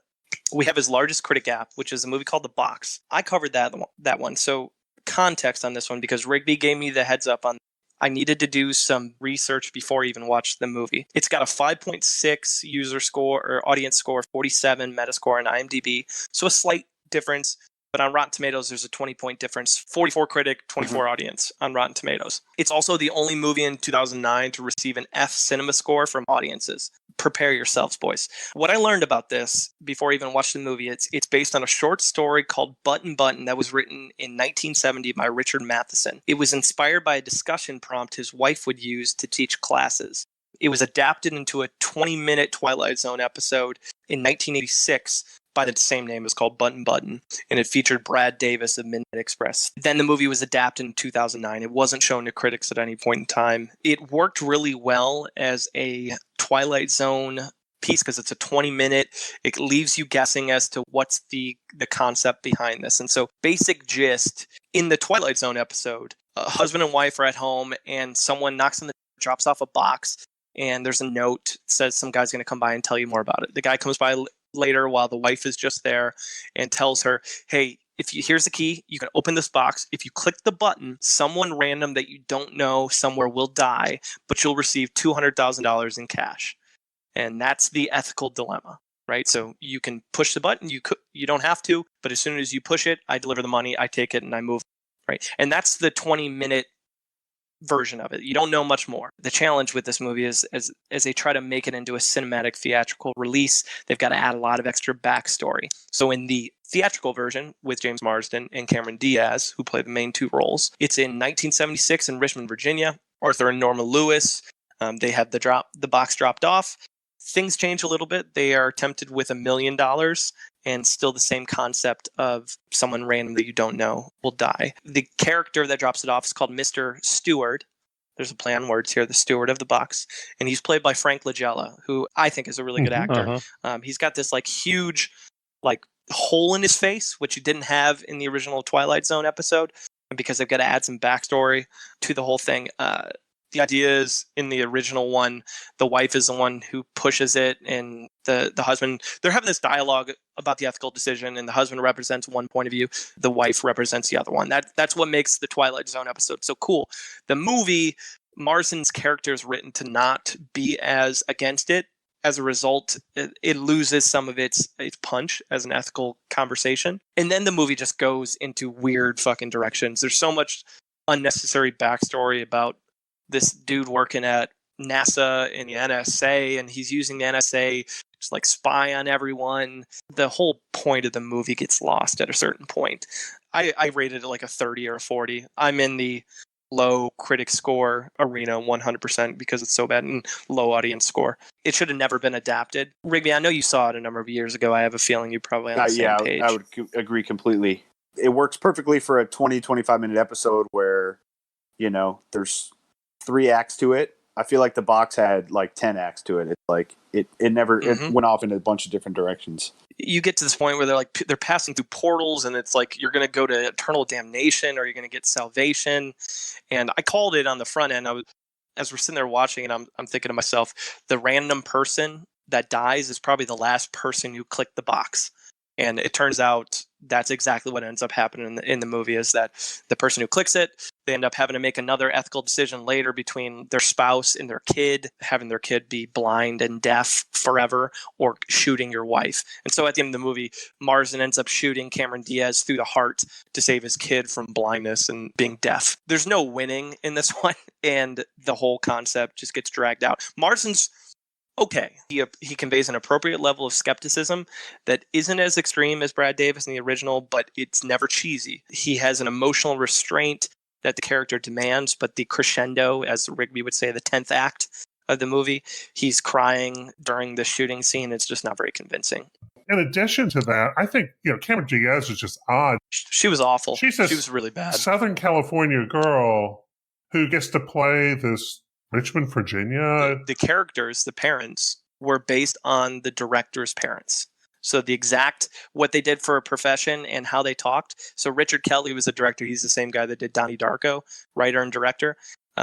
we have his largest critic gap, which is a movie called The Box. I covered that one. So context on this one, because Rigby gave me the heads up on I needed to do some research before I even watched the movie. It's got a 5.6 user score or audience score, 47 Metascore on IMDb. So a slight difference, but on Rotten Tomatoes, there's a 20-point difference. 44 critic, 24 audience on Rotten Tomatoes. It's also the only movie in 2009 to receive an F cinema score from audiences. Prepare yourselves, boys. What I learned about this before I even watched the movie, it's based on a short story called Button Button that was written in 1970 by Richard Matheson. It was inspired by a discussion prompt his wife would use to teach classes. It was adapted into a 20-minute Twilight Zone episode in 1986 by the same name. It was called Button Button, and it featured Brad Davis of Midnight Express. Then the movie was adapted in 2009. It wasn't shown to critics at any point in time. It worked really well as a Twilight Zone piece because it's a 20-minute. It leaves you guessing as to what's the concept behind this. And so basic gist, in the Twilight Zone episode, a husband and wife are at home and someone knocks on the door, drops off a box, and there's a note that says some guy's going to come by and tell you more about it. The guy comes by later while the wife is just there and tells her, hey, here's the key, you can open this box. If you click the button, someone random that you don't know somewhere will die, but you'll receive $200,000 in cash. And that's the ethical dilemma, right? So you can push the button, you don't have to, but as soon as you push it, I deliver the money, I take it, and I move, right? And that's the 20-minute version of it. You don't know much more. The challenge with this movie is as they try to make it into a cinematic theatrical release, they've got to add a lot of extra backstory. So in the theatrical version with James Marsden and Cameron Diaz, who play the main two roles, it's in 1976 in Richmond, Virginia. Arthur and Norma Lewis, they have the box dropped off. Things change a little bit. They are tempted with $1 million, and still the same concept of someone random that you don't know will die. The character that drops it off is called Mr. Steward. There's a play on words here, the steward of the box. And he's played by Frank Langella, who I think is a really good actor. He's got this like huge like hole in his face, which he didn't have in the original Twilight Zone episode, because they've got to add some backstory to the whole thing. The idea is, in the original one, the wife is the one who pushes it, and the husband, they're having this dialogue about the ethical decision, and the husband represents one point of view, the wife represents the other one. That's what makes the Twilight Zone episode so cool. The movie, Marsden's character is written to not be as against it. As a result, it loses some of its punch as an ethical conversation. And then the movie just goes into weird fucking directions. There's so much unnecessary backstory about this dude working at NASA and the NSA, and he's using the NSA to like spy on everyone. The whole point of the movie gets lost at a certain point. I rated it like a 30 or a 40. I'm in the low critic score arena 100% because it's so bad, and low audience score. It should have never been adapted. Rigby, I know you saw it a number of years ago. I have a feeling you probably on the same page. I would agree completely. It works perfectly for a 20-25 minute episode where, there's 3 acts to it. I feel like the box had like 10 acts to it. It's like it never it went off in a bunch of different directions. You get to this point where they're passing through portals, and it's like you're going to go to eternal damnation or you're going to get salvation. And I called it on the front end. as we're sitting there watching, and I'm thinking to myself, the random person that dies is probably the last person who clicked the box. And it turns out that's exactly what ends up happening in the movie, is that the person who clicks it, they end up having to make another ethical decision later between their spouse and their kid, having their kid be blind and deaf forever, or shooting your wife. And so at the end of the movie, Marsden ends up shooting Cameron Diaz through the heart to save his kid from blindness and being deaf. There's no winning in this one, and the whole concept just gets dragged out. Marsden's okay. He conveys an appropriate level of skepticism that isn't as extreme as Brad Davis in the original, but it's never cheesy. He has an emotional restraint that the character demands, but the crescendo, as Rigby would say, the 10th act of the movie, he's crying during the shooting scene. It's just not very convincing. In addition to that, I think, Cameron Diaz is just odd. She was awful. She was really bad. Southern California girl who gets to play this Richmond, Virginia. The characters, the parents, were based on the director's parents. So the exact, what they did for a profession and how they talked. So Richard Kelly was the director. He's the same guy that did Donnie Darko, writer and director.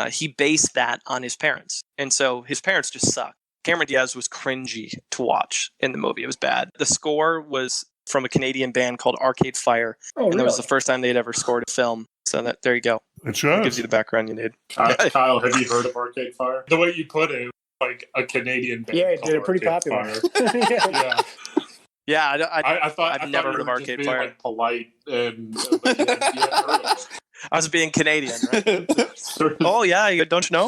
He based that on his parents. And so his parents just suck. Cameron Diaz was cringy to watch in the movie. It was bad. The score was from a Canadian band called Arcade Fire. Oh, and that was the first time they'd ever scored a film. So there you go. It shows. It gives you the background you need. Kyle, have you heard of Arcade Fire? The way you put it, like a Canadian band. Yeah, they're pretty popular. Yeah. Yeah, I thought I've never heard of Arcade Fire. Like polite and but you hadn't heard of it. I was being Canadian, right? Oh yeah, don't you know?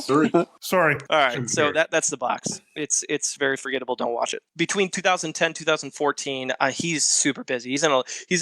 Sorry. All right, so that's the box. It's very forgettable. Don't watch it. Between 2010 2014, he's super busy. He's in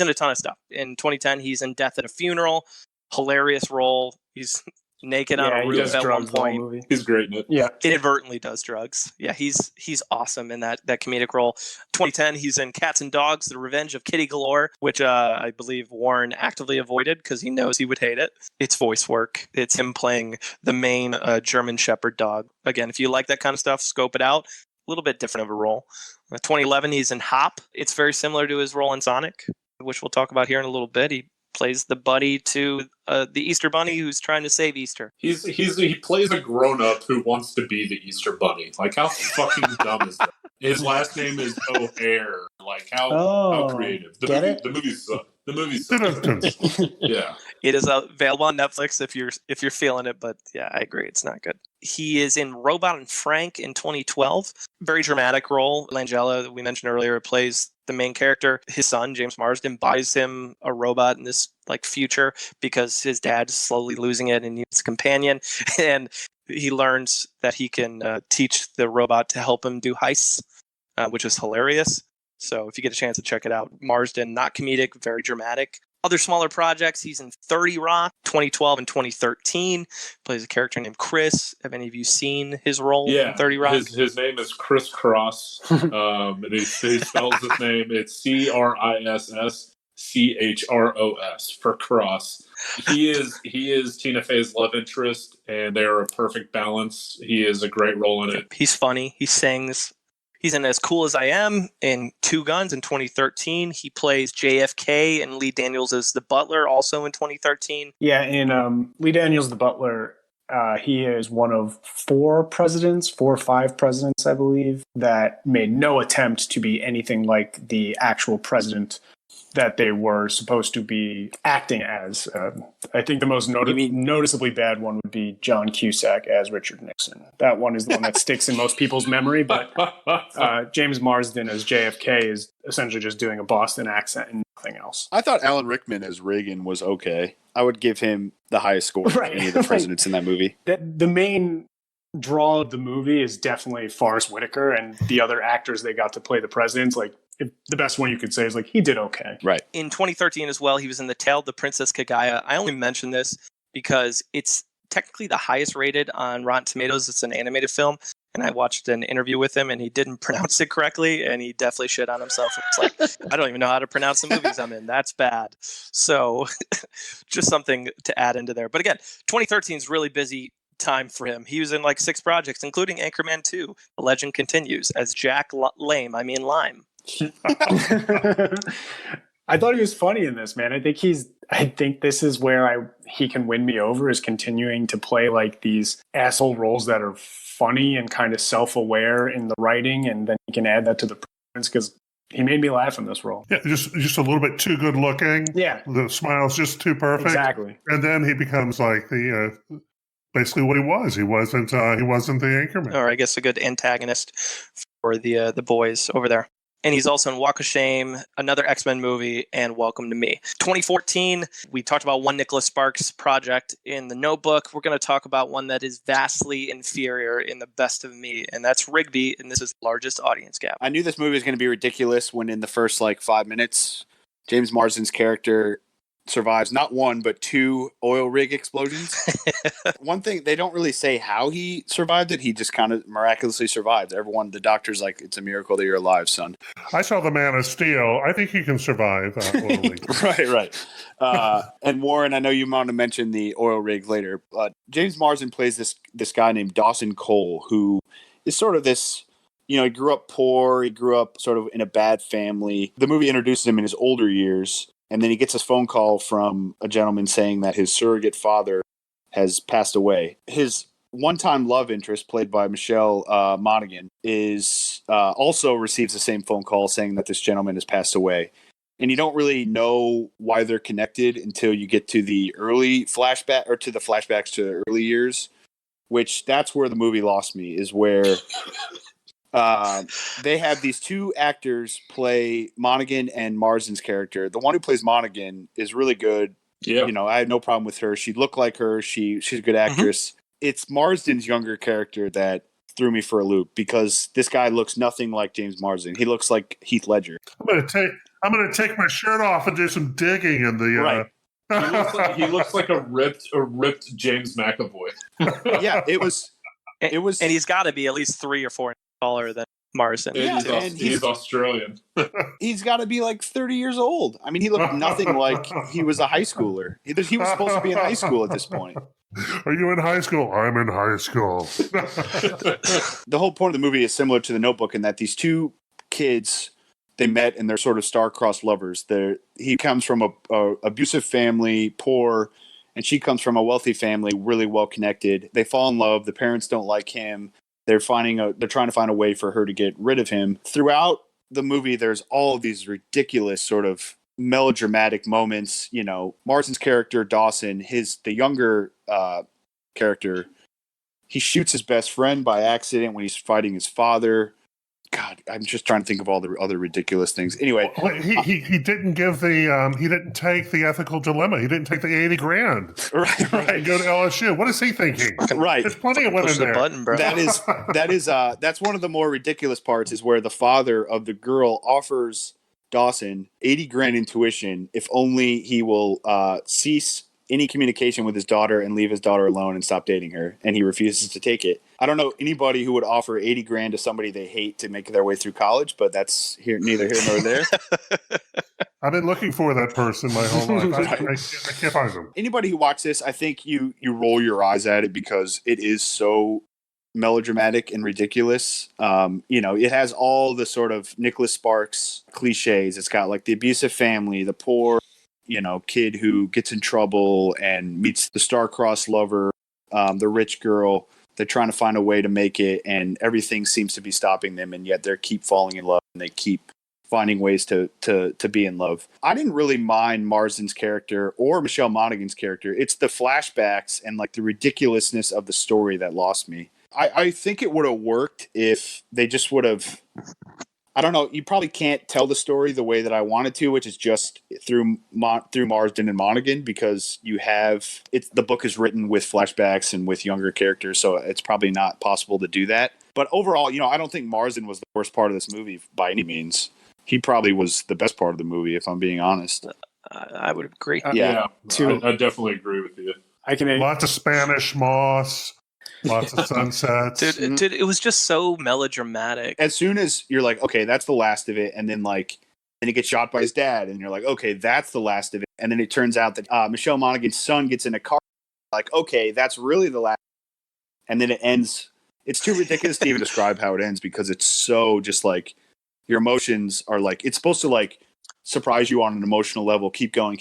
a ton of stuff. In 2010, he's in Death at a Funeral. Hilarious role. He's naked on a roof at one point. He's great in it. Yeah, inadvertently does drugs. Yeah, he's awesome in that comedic role. 2010, he's in Cats and Dogs: The Revenge of Kitty Galore, which I believe Warren actively avoided because he knows he would hate it. It's voice work. It's him playing the main German Shepherd dog. Again, if you like that kind of stuff, scope it out. A little bit different of a role. 2011, he's in Hop. It's very similar to his role in Sonic, which we'll talk about here in a little bit. He plays the buddy to the Easter Bunny who's trying to save Easter. He plays a grown-up who wants to be the Easter Bunny. Like, how fucking dumb is that? His last name is O'Hare. Like, how creative. The movie sucks. Yeah. It is available on Netflix if you're feeling it, but yeah, I agree, it's not good. He is in Robot and Frank in 2012. Very dramatic role. Langella, that we mentioned earlier, plays the main character. His son, James Marsden, buys him a robot in this future because his dad's slowly losing it and needs a companion. And he learns that he can teach the robot to help him do heists, which is hilarious. So if you get a chance to check it out, Marsden, not comedic, very dramatic. Other smaller projects, he's in 30 Rock, 2012 and 2013. Plays a character named Chris. Have any of you seen his role in 30 Rock? His name is Chris Cross. And he spells his name. It's CRISSCHROS for Cross. He is Tina Fey's love interest, and they are a perfect balance. He is a great role in it. He's funny. He sings. He's in As Cool as I Am in Two Guns in 2013. He plays JFK, and Lee Daniels is the butler, also in 2013. Yeah, in Lee Daniels, the butler, he is one of 4 or 5 presidents, I believe, that made no attempt to be anything like the actual president that they were supposed to be acting as. I think the most noticeably bad one would be John Cusack as Richard Nixon. That one is the one that sticks in most people's memory, but James Marsden as JFK is essentially just doing a Boston accent and nothing else. I thought Alan Rickman as Reagan was okay. I would give him the highest score of any of the presidents in that movie. The main draw of the movie is definitely Forrest Whitaker and the other actors they got to play the presidents. Like, the best one you could say is he did okay. Right. In 2013 as well, he was in The Tale of the Princess Kaguya. I only mention this because it's technically the highest rated on Rotten Tomatoes. It's an animated film. And I watched an interview with him and he didn't pronounce it correctly. And he definitely shit on himself. It's like, I don't even know how to pronounce the movies I'm in. That's bad. So just something to add into there. But again, 2013 is really busy time for him. He was in 6 projects, including Anchorman 2. The legend continues as Jack Lime. I thought he was funny in this, man. I think he's I think this is where he can win me over, is continuing to play like these asshole roles that are funny and kind of self-aware in the writing, and then he can add that to the performance because he made me laugh in this role. Yeah, just a little bit too good looking. Yeah. The smile's just too perfect. Exactly. And then he becomes like the basically what he was. He wasn't the anchorman. Or I guess a good antagonist for the boys over there. And he's also in Walk of Shame, another X-Men movie, and Welcome to Me. 2014, we talked about one Nicholas Sparks project in The Notebook. We're going to talk about one that is vastly inferior in The Best of Me, and that's Rigby, and this is the largest audience gap. I knew this movie was going to be ridiculous when in the first 5 minutes, James Marsden's character survives not one, but 2 oil rig explosions. One thing, they don't really say how he survived it. He just kind of miraculously survived. Everyone, the doctor's like, it's a miracle that you're alive, son. I saw The Man of Steel. I think he can survive oil rig. Right. And Warren, I know you want to mention the oil rig later, but James Marsden plays this guy named Dawson Cole, who is sort of this, he grew up poor. He grew up sort of in a bad family. The movie introduces him in his older years. And then he gets a phone call from a gentleman saying that his surrogate father has passed away. His one-time love interest, played by Michelle Monaghan, is also receives the same phone call saying that this gentleman has passed away. And you don't really know why they're connected until you get to the early flashback, or to the flashbacks to the early years, which that's where the movie lost me, is where they have these 2 actors play Monaghan and Marsden's character. The one who plays Monaghan is really good. Yeah. I had no problem with her. She looked like her. She's a good actress. Mm-hmm. It's Marsden's younger character that threw me for a loop, because this guy looks nothing like James Marsden. He looks like Heath Ledger. I'm gonna take my shirt off and do some digging in the right. He looks like a ripped James McAvoy. Yeah, it was, and he's got to be at least 3 or 4 taller than Marsden. Yeah, he's Australian. He's got to be 30 years old. I mean, he looked nothing like he was a high schooler. He was supposed to be in high school at this point. Are you in high school? I'm in high school. The whole point of the movie is similar to The Notebook in that these 2 kids, they met and they're sort of star-crossed lovers. He comes from a abusive family, poor, and she comes from a wealthy family, really well-connected. They fall in love. The parents don't like him. They're trying to find a way for her to get rid of him. Throughout the movie, there's all of these ridiculous sort of melodramatic moments. Marsden's character, Dawson, the younger character, he shoots his best friend by accident when he's fighting his father. God, I'm just trying to think of all the other ridiculous things. Anyway, he didn't give he didn't take the ethical dilemma. He didn't take the $80,000. Right. And go to LSU. What is he thinking? Right. There's plenty of women there. Button, bro. That's one of the more ridiculous parts, is where the father of the girl offers Dawson $80,000 in tuition if only he will cease any communication with his daughter and leave his daughter alone and stop dating her, and he refuses to take it. I don't know anybody who would offer $80,000 to somebody they hate to make their way through college, but that's neither here nor there. I've been looking for that person my whole life. I can't find them. Anybody who watches this, I think you roll your eyes at it because it is so melodramatic and ridiculous. It has all the sort of Nicholas Sparks cliches. It's got the abusive family, the poor, kid who gets in trouble and meets the star-crossed lover, the rich girl. They're trying to find a way to make it, and everything seems to be stopping them, and yet they keep falling in love, and they keep finding ways to be in love. I didn't really mind Marsden's character or Michelle Monaghan's character. It's the flashbacks and the ridiculousness of the story that lost me. I think it would have worked if they just would have... I don't know. You probably can't tell the story the way that I wanted to, which is just through Marsden and Monaghan, because the book is written with flashbacks and with younger characters, so it's probably not possible to do that. But overall, I don't think Marsden was the worst part of this movie by any means. He probably was the best part of the movie, if I'm being honest. I would agree. I definitely agree with you. Lots of Spanish moss. Lots of sunsets. Dude, it was just so melodramatic. As soon as you're like, okay, that's the last of it, and then he gets shot by his dad, and you're like, okay, that's the last of it. And then it turns out that Michelle Monaghan's son gets in a car. Okay, that's really the last. And then it ends. It's too ridiculous to even describe how it ends, because it's so just your emotions are it's supposed to surprise you on an emotional level. Keep going.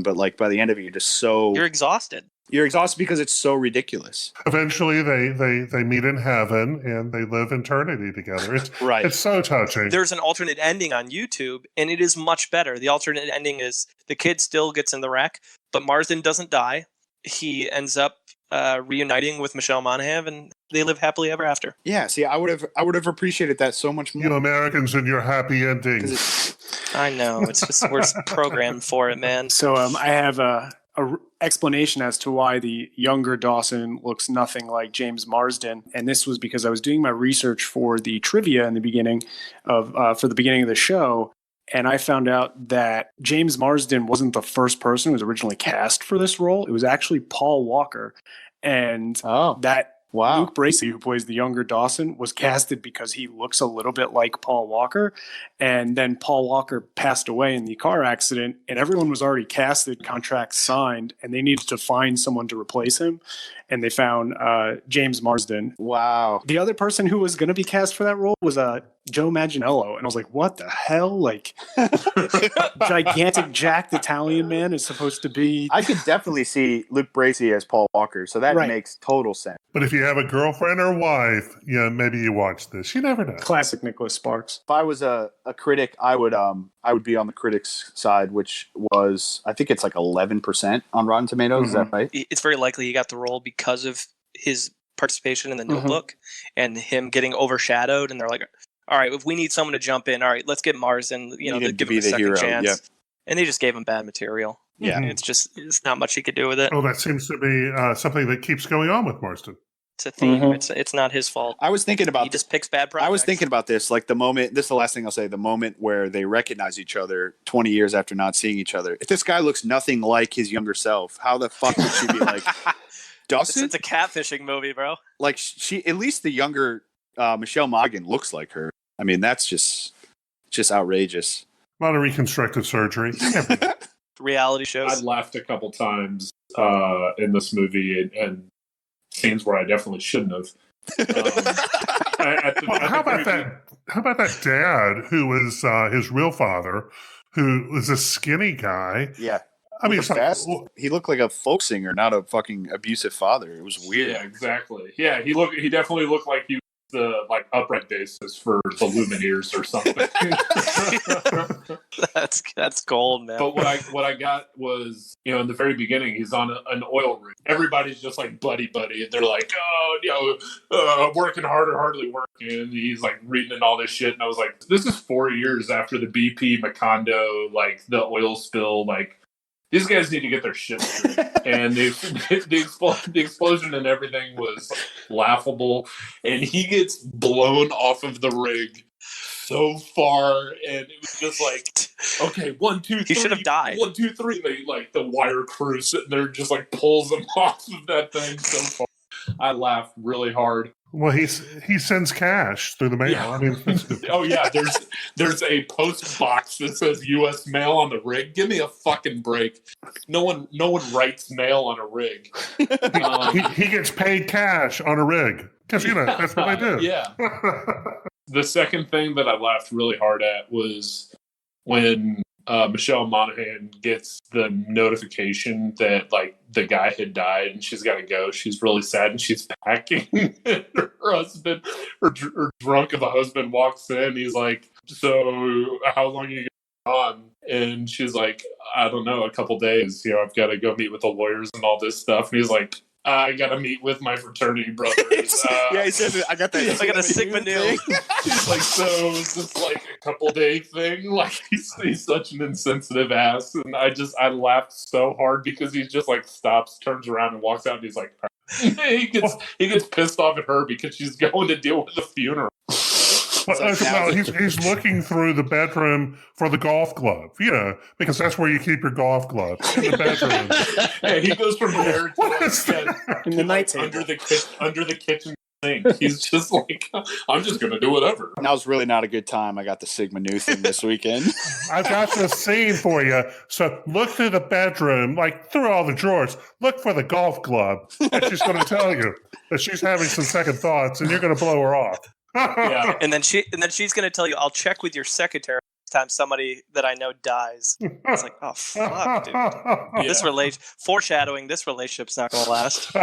But like by the end of it, you're exhausted. You're exhausted because it's so ridiculous. Eventually, they meet in heaven and they live eternity together. It's right. It's so touching. There's an alternate ending on YouTube, and it is much better. The alternate ending is the kid still gets in the wreck, but Marsden doesn't die. He ends up reuniting with Michelle Monaghan, and they live happily ever after. Yeah. See, I would have appreciated that so much more. You Americans and your happy endings. I know. It's just we're programmed for it, man. So I have a explanation as to why the younger Dawson looks nothing like James Marsden, and this was because I was doing my research for the trivia in the beginning of the show, and I found out that James Marsden wasn't the first person who was originally cast for this role. It was actually Paul Walker, and Luke Bracey, who plays the younger Dawson, was casted because he looks a little bit like Paul Walker. And then Paul Walker passed away in the car accident, and everyone was already casted, contracts signed, and they needed to find someone to replace him. And they found James Marsden. Wow. The other person who was going to be cast for that role was Joe Manganiello. And I was like, what the hell? Like, gigantic jacked Italian man is supposed to be. I could definitely see Luke Bracey as Paul Walker. So that makes total sense. But if you have a girlfriend or wife, maybe you watch this. You never know. Classic Nicholas Sparks. If I was a critic, I would be on the critics' side, which was, I think it's like 11% on Rotten Tomatoes. Mm-hmm. Is that right? It's very likely he got the role because of his participation in the Notebook and him getting overshadowed. And they're like, all right, if we need someone to jump in, all right, let's get Marsden, to give him a second chance. Yep. And they just gave him bad material. Yeah. It's not much he could do with it. Oh, that seems to be something that keeps going on with Marsden. It's a theme. Mm-hmm. It's not his fault. I was thinking about he just picks bad projects. I was thinking about this, like the moment. This is the last thing I'll say. The moment where they recognize each other 20 years after not seeing each other. If this guy looks nothing like his younger self, how the fuck would she be like? Dawson? It's a catfishing movie, bro. Like she, at least the younger Michelle Monaghan looks like her. I mean, that's just outrageous. A lot of reconstructive surgery. Reality shows. I laughed a couple times in this movie and scenes where I definitely shouldn't have. How about that dad who was his real father, who was a skinny guy? Yeah. I mean, he looked like a folk singer, not a fucking abusive father. It was weird. Yeah, exactly. Yeah, he definitely looked like he was the upright basis for the Lumineers or something. that's gold, man. But what I got was, in the very beginning, he's on an oil rig. Everybody's just like buddy, and they're like, working harder, hardly working. And he's like reading and all this shit, and I was like, this is 4 years after the BP Macondo, like the oil spill, like. These guys need to get their shit straight. And the explosion and everything was laughable. And he gets blown off of the rig so far. And it was just like, okay, 1, 2, 3. He should have died. 1, 2, 3. They, the wire crew sitting there just pulls him off of that thing so far. I laughed really hard. Well, he sends cash through the mail. Yeah. I mean, oh yeah, there's a post box that says U.S. mail on the rig. Give me a fucking break. No one writes mail on a rig. He gets paid cash on a rig because that's what they do. Yeah. The second thing that I laughed really hard at was when Michelle Monaghan gets the notification that the guy had died and she's got to go. She's really sad and she's packing. And her husband, her drunk of a husband, walks in. He's like, "So how long are you going on?" And she's like, "I don't know, a couple days. I've got to go meet with the lawyers and all this stuff." And he's like, "I got to meet with my fraternity brothers." Yeah, he says, "I got that. I got a Sigma Nu." He's like, "So is this a couple day thing?" He's such an insensitive ass, and I laughed so hard because he just stops, turns around, and walks out, and he's like, he gets pissed off at her because she's going to deal with the funeral. He's looking through the bedroom for the golf glove, because that's where you keep your golf glove, in the bedroom. Yeah, he goes from there to in the night under the kitchen sink. He's just like, I'm just going to do whatever. That was really not a good time. I got the Sigma Nu thing this weekend. I've got the scene for you. So look through the bedroom, through all the drawers. Look for the golf glove, and she's going to tell you that she's having some second thoughts, and you're going to blow her off. Yeah. And then she's going to tell you, "I'll check with your secretary time somebody that I know dies. It's like, oh fuck, dude. This foreshadowing, this relationship's not going to last.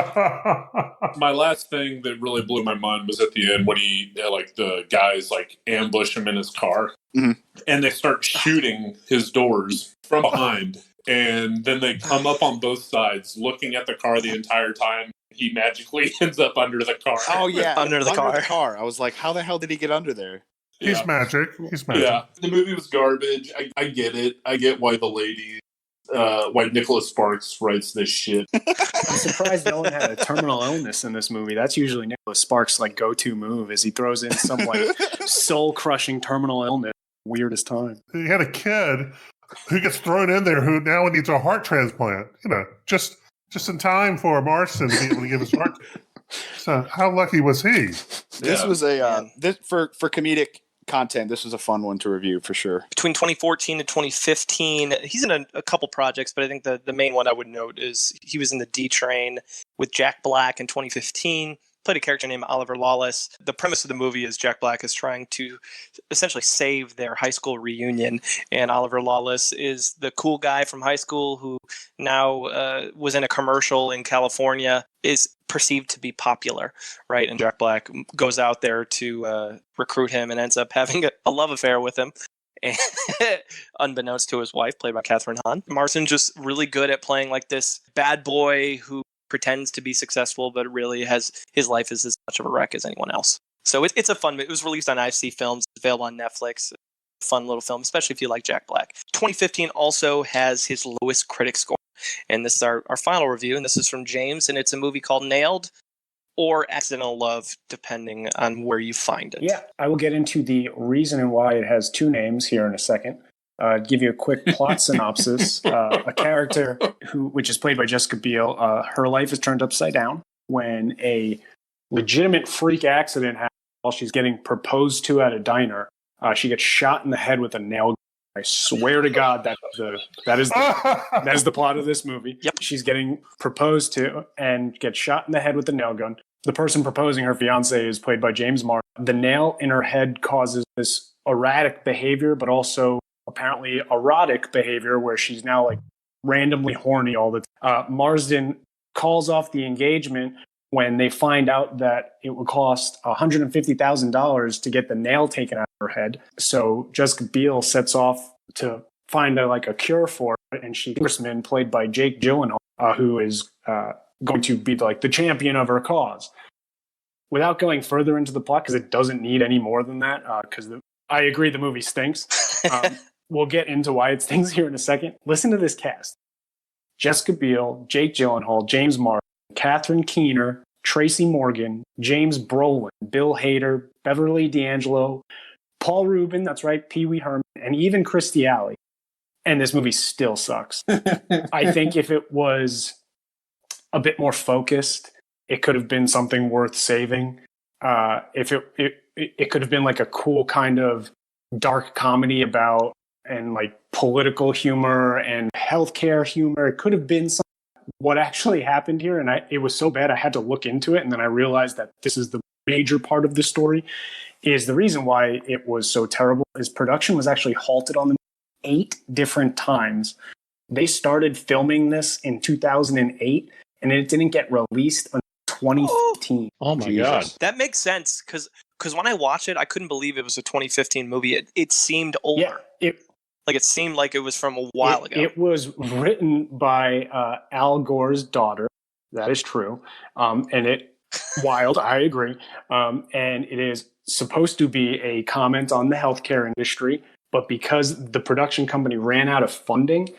My last thing that really blew my mind was at the end when the guys ambush him in his car, and they start shooting his doors from behind, and then they come up on both sides, looking at the car the entire time. He magically ends up under the car. Oh yeah, under the car. I was like, how the hell did he get under there? He's magic. Yeah, the movie was garbage. I get it. I get why why Nicholas Sparks writes this shit. I'm surprised no one had a terminal illness in this movie. That's usually Nicholas Sparks' go-to move, is he throws in some soul-crushing terminal illness. Weirdest time. He had a kid who gets thrown in there who now needs a heart transplant. Just in time for Marsden to be able to give his heart. So how lucky was he? This was for comedic content. This was a fun one to review for sure. Between 2014 and 2015, he's in a couple projects, but I think the main one I would note is he was in the D Train with Jack Black in 2015. Played a character named Oliver Lawless. The premise of the movie is Jack Black is trying to essentially save their high school reunion, and Oliver Lawless is the cool guy from high school who now was in a commercial in California, is perceived to be popular, right? And Jack Black goes out there to recruit him and ends up having a love affair with him. Unbeknownst to his wife, played by Catherine Hahn. Marsden just really good at playing this bad boy who pretends to be successful, but really his life is as much of a wreck as anyone else. So it's a fun. It was released on IFC Films, available on Netflix. Fun little film, especially if you like Jack Black. 2015 also has his lowest critic score, and this is our final review. And this is from James, and it's a movie called Nailed or Accidental Love, depending on where you find it. Yeah, I will get into the reason and why it has two names here in a second. Give you a quick plot synopsis. A character which is played by Jessica Biel, her life is turned upside down when a legitimate freak accident happens while she's getting proposed to at a diner. She gets shot in the head with a nail gun. I swear to God that is the plot of this movie. Yep. She's getting proposed to and gets shot in the head with a nail gun. The person proposing, her fiance, is played by James Marsden. The nail in her head causes this erratic behavior, but also apparently erotic behavior where she's now randomly horny all the time. Marsden calls off the engagement when they find out that it would cost $150,000 to get the nail taken out of her head. So Jessica Biel sets off to find a cure for it, and Congressman played by Jake Gyllenhaal, who is going to be the champion of her cause. Without going further into the plot, because it doesn't need any more than that, because I agree the movie stinks. We'll get into why it stinks here in a second. Listen to this cast. Jessica Biel, Jake Gyllenhaal, James Marsden, Catherine Keener, Tracy Morgan, James Brolin, Bill Hader, Beverly D'Angelo, Paul Rubin, that's right, Pee Wee Herman, and even Christy Alley. And this movie still sucks. I think if it was a bit more focused, it could have been something worth saving. If it could have been a cool kind of dark comedy about and political humor and healthcare humor. It could have been something. What actually happened here, and it was so bad I had to look into it, and then I realized that this is the major part of the story, is the reason why it was so terrible is production was actually halted on the 8 different times. They started filming this in 2008, and it didn't get released until 2015. Oh my God. That makes sense, because when I watched it, I couldn't believe it was a 2015 movie. It seemed older. Yeah, it seemed like it was from a while ago. It was written by Al Gore's daughter. That is true. Wild, I agree. And it is supposed to be a comment on the healthcare industry, but because the production company ran out of funding,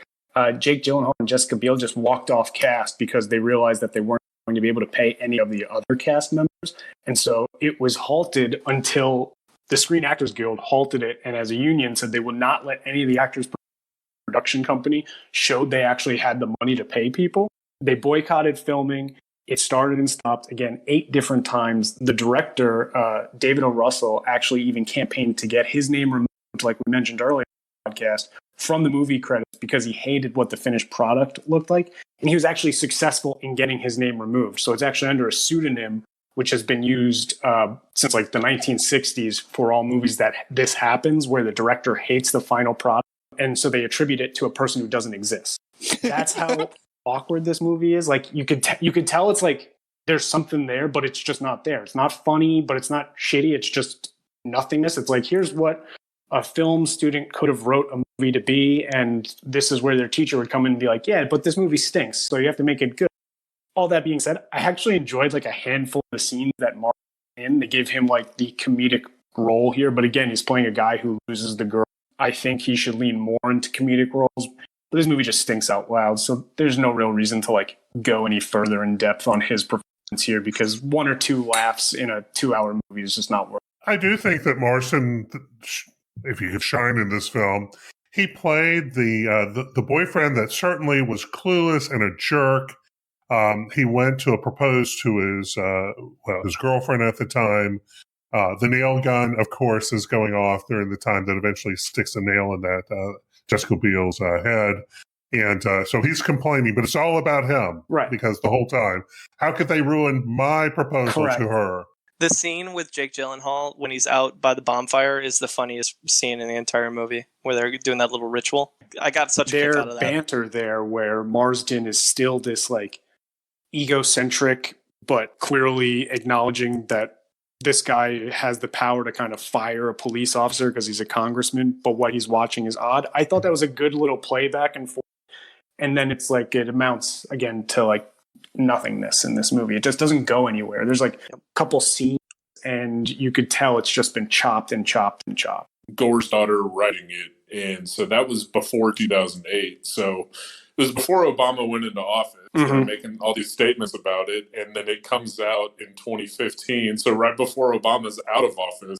Jake Gyllenhaal and Jessica Biel just walked off cast because they realized that they weren't going to be able to pay any of the other cast members. And so it was halted until the Screen Actors Guild halted it, and as a union said they would not let any of the actors. Production company showed they actually had the money to pay people. They boycotted filming. It started and stopped again 8 different times. The director, David O. Russell, actually even campaigned to get his name removed, like we mentioned earlier in the podcast, from the movie credits because he hated what the finished product looked like. And he was actually successful in getting his name removed. So it's actually under a pseudonym which has been used since like the 1960s for all movies that this happens, where the director hates the final product. And so they attribute it to a person who doesn't exist. That's how awkward this movie is. Like you could tell it's like there's something there, but it's just not there. It's not funny, but it's not shitty. It's just nothingness. It's like, here's what a film student could have wrote a movie to be, and this is where their teacher would come in and be like, yeah, but this movie stinks, so you have to make it good. All that being said, I actually enjoyed like a handful of the scenes that Mark in. They gave him like the comedic role here, but again, he's playing a guy who loses the girl. I think he should lean more into comedic roles, but this movie just stinks out loud, so there's no real reason to like go any further in depth on his performance here, because one or two laughs in a 2-hour movie is just not worth it. I do think that Marsden, if he could shine in this film, he played the boyfriend that certainly was clueless and a jerk. He went to propose to his girlfriend at the time. The nail gun, of course, is going off during the time that eventually sticks a nail in that Jessica Biel's head. And so he's complaining, but it's all about him. Right. Because the whole time, how could they ruin my proposal Correct. to her? The scene with Jake Gyllenhaal when he's out by the bonfire is the funniest scene in the entire movie, where they're doing that little ritual. I got such a kick out of that. Their banter there, where Marsden is still this like egocentric, but clearly acknowledging that this guy has the power to kind of fire a police officer because he's a congressman, but what he's watching is odd. I thought that was a good little play back and forth. And then it's like it amounts again to like nothingness in this movie. It just doesn't go anywhere. There's like a couple scenes and you could tell it's just been chopped and chopped and chopped. Gore's daughter writing it, and so that was before 2008. So it was before Obama went into office. Mm-hmm. They're making all these statements about it, and then it comes out in 2015. So right before Obama's out of office,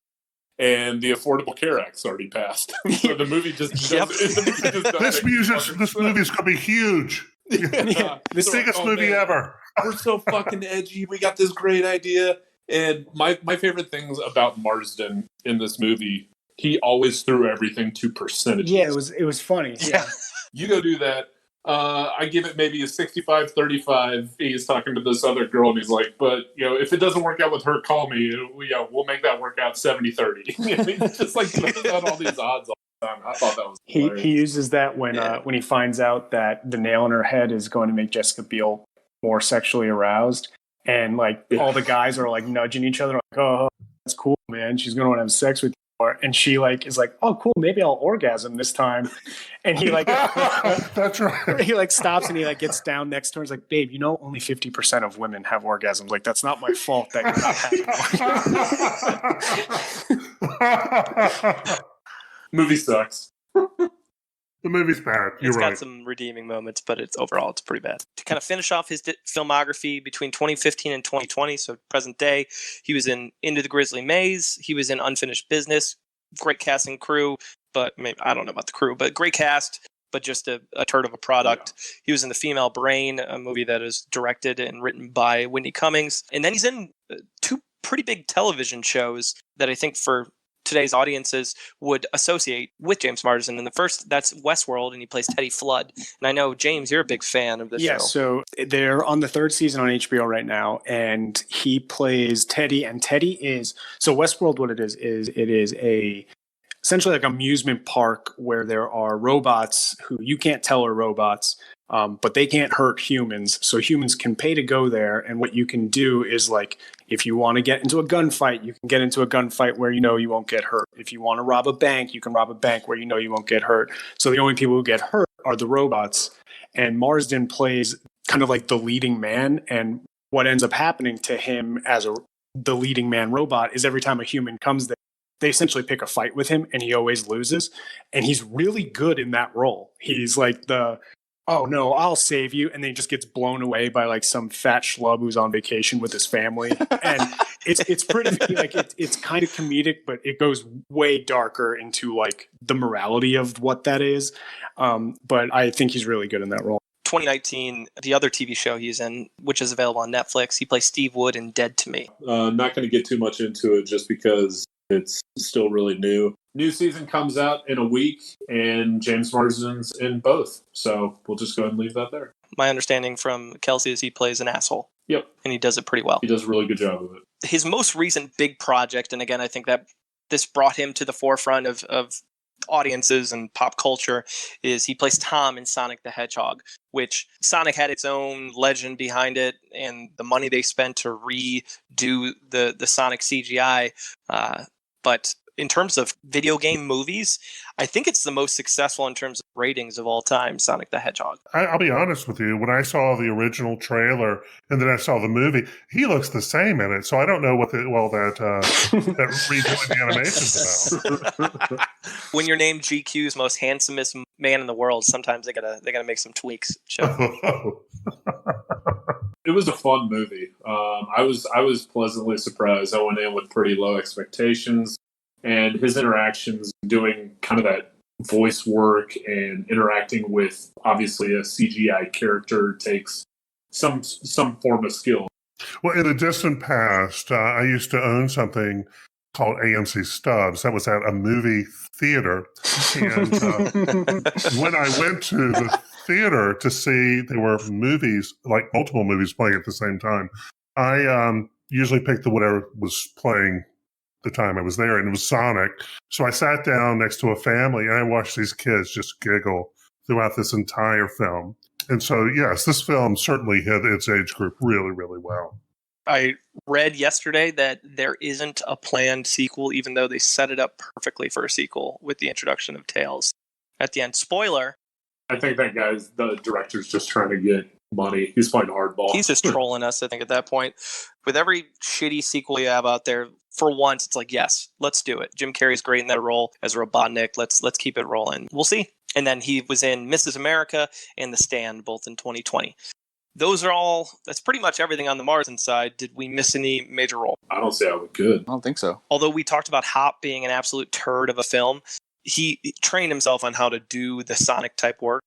and the Affordable Care Act's already passed. So the movie just This movie is going to be huge. Yeah. The biggest movie ever. We're so fucking edgy. We got this great idea. And my favorite things about Marsden in this movie, he always threw everything to percentages. Yeah, it was funny. Yeah. You go do that. I give it maybe a 65-35. He's talking to this other girl, and he's like, but, if it doesn't work out with her, call me. We'll make that work out 70-30. Just like putting out all these odds all the time. I thought that was hilarious. He uses that when he finds out that the nail in her head is going to make Jessica Biel more sexually aroused. And, all the guys are, nudging each other, like, oh, that's cool, man. She's going to want to have sex with you. And she is like, oh, cool, maybe I'll orgasm this time. And he that's right. He stops and he gets down next to her. He's like, babe, only 50% of women have orgasms. Like, that's not my fault that you're not having one. Movie sucks. The movie's bad. It's got some redeeming moments, but it's pretty bad. To kind of finish off his filmography between 2015 and 2020, so present day, he was in Into the Grizzly Maze. He was in Unfinished Business. Great cast and crew, but maybe I don't know about the crew, but great cast, but just a turd of a product. Yeah. He was in The Female Brain, a movie that is directed and written by Whitney Cummings. And then he's in two pretty big television shows that I think for today's audiences would associate with James Marsden. And the first, that's Westworld, and he plays Teddy Flood. And I know, James, you're a big fan of this show. Yeah, so they're on the third season on HBO right now, and he plays Teddy, and Teddy is, so Westworld, what it is essentially like an amusement park where there are robots who you can't tell are robots, but they can't hurt humans. So humans can pay to go there. And what you can do is if you want to get into a gunfight, you can get into a gunfight where you won't get hurt. If you want to rob a bank, you can rob a bank where you won't get hurt. So the only people who get hurt are the robots. And Marsden plays kind of like the leading man. And what ends up happening to him as the leading man robot is every time a human comes there, they essentially pick a fight with him and he always loses. And he's really good in that role. He's like oh no, I'll save you. And then he just gets blown away by some fat schlub who's on vacation with his family. And it's pretty, it's kind of comedic, but it goes way darker into the morality of what that is. But I think he's really good in that role. 2019, the other TV show he's in, which is available on Netflix, he plays Steve Wood in Dead to Me. Not going to get too much into it just because it's still really new. New season comes out in a week, and James Marsden's in both. So we'll just go ahead and leave that there. My understanding from Kelsey is he plays an asshole. Yep. And he does it pretty well. He does a really good job of it. His most recent big project, and again, I think that this brought him to the forefront of audiences and pop culture, is he plays Tom in Sonic the Hedgehog, which Sonic had its own legend behind it, and the money they spent to redo the Sonic CGI. But in terms of video game movies, I think it's the most successful in terms of ratings of all time, Sonic the Hedgehog. I'll be honest with you. When I saw the original trailer and then I saw the movie, he looks the same in it. So I don't know what that redoing the animation's about. When you're named GQ's most handsomest man in the world, sometimes they gotta make some tweaks. Oh. It was a fun movie. I was pleasantly surprised. I went in with pretty low expectations. And his interactions, doing kind of that voice work and interacting with obviously a CGI character, takes some form of skill. Well, in the distant past, I used to own something called AMC Stubs. That was at a movie theater. And when I went to the theater to see there were movies, like multiple movies playing at the same time, I usually picked whatever was playing the time I was there, and it was Sonic. So I sat down next to a family and I watched these kids just giggle throughout this entire film. And so, yes, this film certainly hit its age group really, really well. I read yesterday that there isn't a planned sequel, even though they set it up perfectly for a sequel with the introduction of Tails at the end. Spoiler. I think the director's just trying to get money. He's playing hardball. He's just trolling us, I think, at that point. With every shitty sequel you have out there, for once, it's like, yes, let's do it. Jim Carrey's great in that role as Robotnik. Let's keep it rolling. We'll see. And then he was in Mrs. America and The Stand, both in 2020. That's pretty much everything on the Marsden side. Did we miss any major role? I don't see how we could. I don't think so. Although we talked about Hop being an absolute turd of a film, he trained himself on how to do the Sonic type work,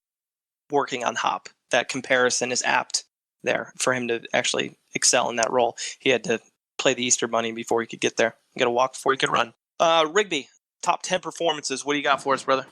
working on Hop. That comparison is apt there for him to actually excel in that role. He had to play the Easter Bunny before he could get there. You got to walk before you could run. Rigby, top 10 performances. What do you got for us, brother?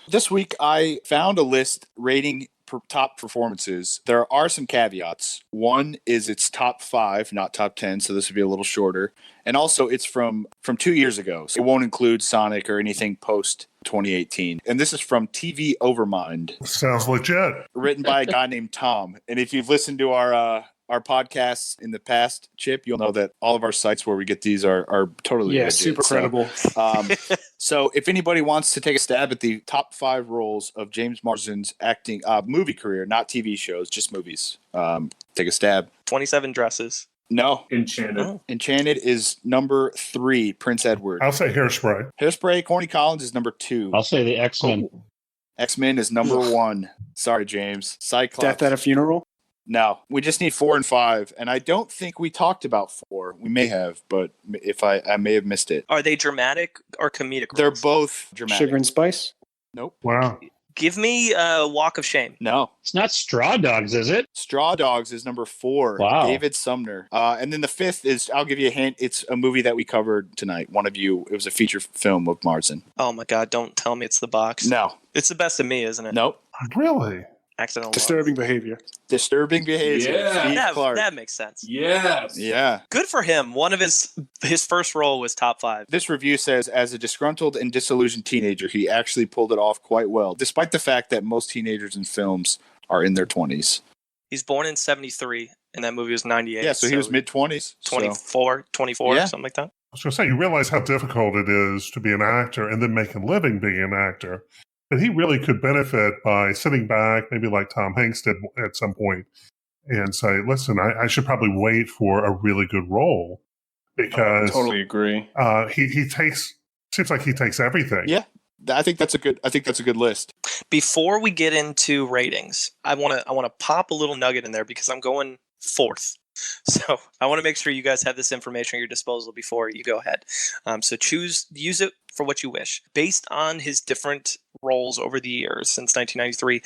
This week, I found a list rating top performances. There are some caveats. One is it's top 5, not top 10, so this would be a little shorter. And also, it's from 2 years ago, so it won't include Sonic or anything post 2018. And this is from TV Overmind. Sounds legit. Written by a guy named Tom. And if you've listened to our podcasts in the past, Chip, you'll know that all of our sites where we get these are totally legit. Super credible. So if anybody wants to take a stab at the top 5 roles of James Marsden's acting movie career, not TV shows, just movies, take a stab. 27 Dresses. No. Enchanted. Oh. Enchanted is number 3, Prince Edward. I'll say Hairspray. Hairspray, Corny Collins is number 2. I'll say the X-Men. X-Men is number 1. Sorry, James. Cyclops. Death at a Funeral? No, we just need 4 and 5, and I don't think we talked about 4. We may have, but if I may have missed it. Are they dramatic or comedic? They're roles? both dramatic. Sugar and Spice? Nope. Wow. Give me a Walk of Shame. No. It's not Straw Dogs, is it? Straw Dogs is number 4. Wow. David Sumner. And then the 5th is, I'll give you a hint, it's a movie that we covered tonight. It was a feature film of Marsden. Oh my God, don't tell me it's The Box. No. It's The Best of Me, isn't it? Nope. Really? Accidental Disturbing Behavior. Disturbing Behavior. Yeah. Steve Clark. That makes sense. Yes. Yeah. Good for him. One of his first role was top 5. This review says, as a disgruntled and disillusioned teenager, he actually pulled it off quite well, despite the fact that most teenagers in films are in their 20s. He's born in 73, and that movie was 98. Yeah, so he was mid-20s. 24, Yeah. something like that. I was going to say, you realize how difficult it is to be an actor and then make a living being an actor. But he really could benefit by sitting back, maybe like Tom Hanks did at some point, and say, listen, I should probably wait for a really good role because Totally agree. seems like he takes everything. Yeah. I think that's a good list. Before we get into ratings, I want to pop a little nugget in there because I'm going 4th. So I want to make sure you guys have this information at your disposal before you go ahead. So use it for what you wish. Based on his different roles over the years since 1993,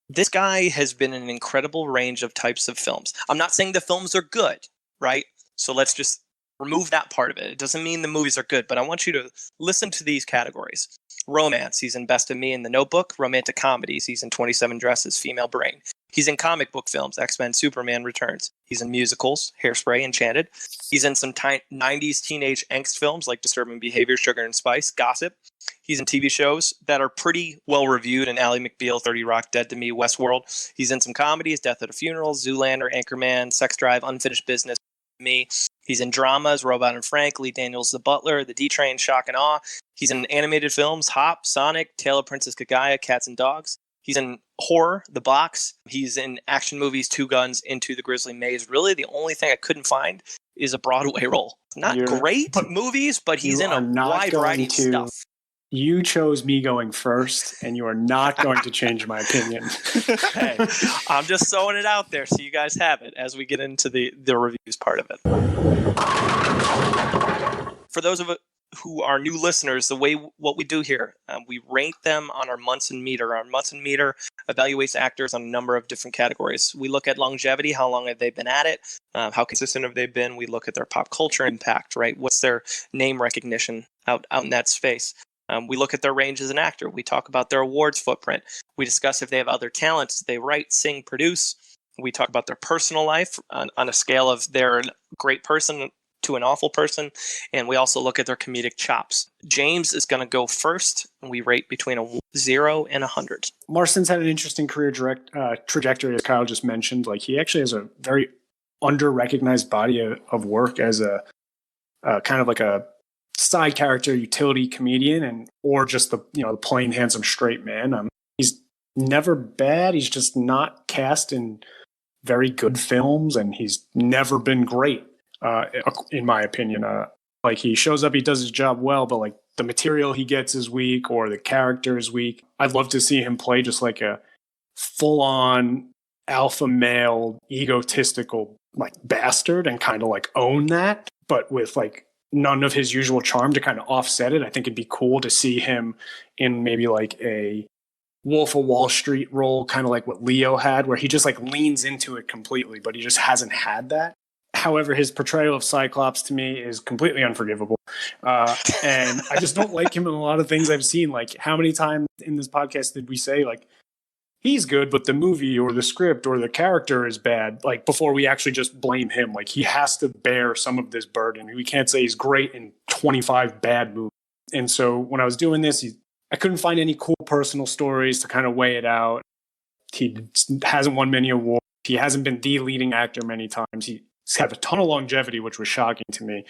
this guy has been in an incredible range of types of films. I'm not saying the films are good, right? So let's just Remove that part of it. It doesn't mean the movies are good, but I want you to listen to these categories. Romance, he's in Best of Me and The Notebook. Romantic comedies, he's in 27 Dresses, Female Brain. He's in comic book films, X-Men, Superman Returns. He's in musicals, Hairspray, Enchanted. He's in some 90s teenage angst films like Disturbing Behavior, Sugar and Spice, Gossip. He's in TV shows that are pretty well reviewed in Ally McBeal, 30 Rock, Dead to Me, Westworld. He's in some comedies, Death at a Funeral, Zoolander, Anchorman, Sex Drive, Unfinished Business, Me. He's in dramas, Robot and Frank, Lee Daniels The Butler, The D-Train, Shock and Awe. He's in animated films, Hop, Sonic, Tale of Princess Kagaya, Cats and Dogs. He's in horror, The Box. He's in action movies, Two Guns, Into the Grizzly Maze. Really, the only thing I couldn't find is a Broadway role. Not great movies, but he's in a wide variety of stuff. You chose me going first, and you are not going to change my opinion. Hey, I'm just throwing it out there so you guys have it as we get into the reviews part of it. For those of you who are new listeners, what we do here, we rank them on our Munson meter. Our Munson meter evaluates actors on a number of different categories. We look at longevity, how long have they been at it, how consistent have they been. We look at their pop culture impact, right? What's their name recognition out in that space. We look at their range as an actor. We talk about their awards footprint. We discuss if they have other talents. They write, sing, produce. We talk about their personal life on a scale of they're a great person to an awful person. And we also look at their comedic chops. James is going to go first, and we rate between a 0 and 100. Marsden's had an interesting career trajectory, as Kyle just mentioned. Like, he actually has a very under-recognized body of work as a kind of like a side character utility comedian, or just the plain handsome straight man. He's never bad. He's just not cast in very good films, and he's never been great, in my opinion. Like, he shows up, he does his job well, but like the material he gets is weak, or the character is weak. I'd love to see him play just like a full-on alpha male, egotistical like bastard, and kind of like own that, but with like none of his usual charm to kind of offset it. I think it'd be cool to see him in maybe like a Wolf of Wall Street role, kind of like what Leo had, where he just like leans into it completely, but he just hasn't had that. However, his portrayal of Cyclops to me is completely unforgivable. And I just don't like him in a lot of things I've seen. Like, how many times in this podcast did we say like, he's good, but the movie or the script or the character is bad, like, before we actually just blame him? Like, he has to bear some of this burden. We can't say he's great in 25 bad movies. And so when I was doing this, I couldn't find any cool personal stories to kind of weigh it out. He hasn't won many awards. He hasn't been the leading actor many times. He's had a ton of longevity, which was shocking to me.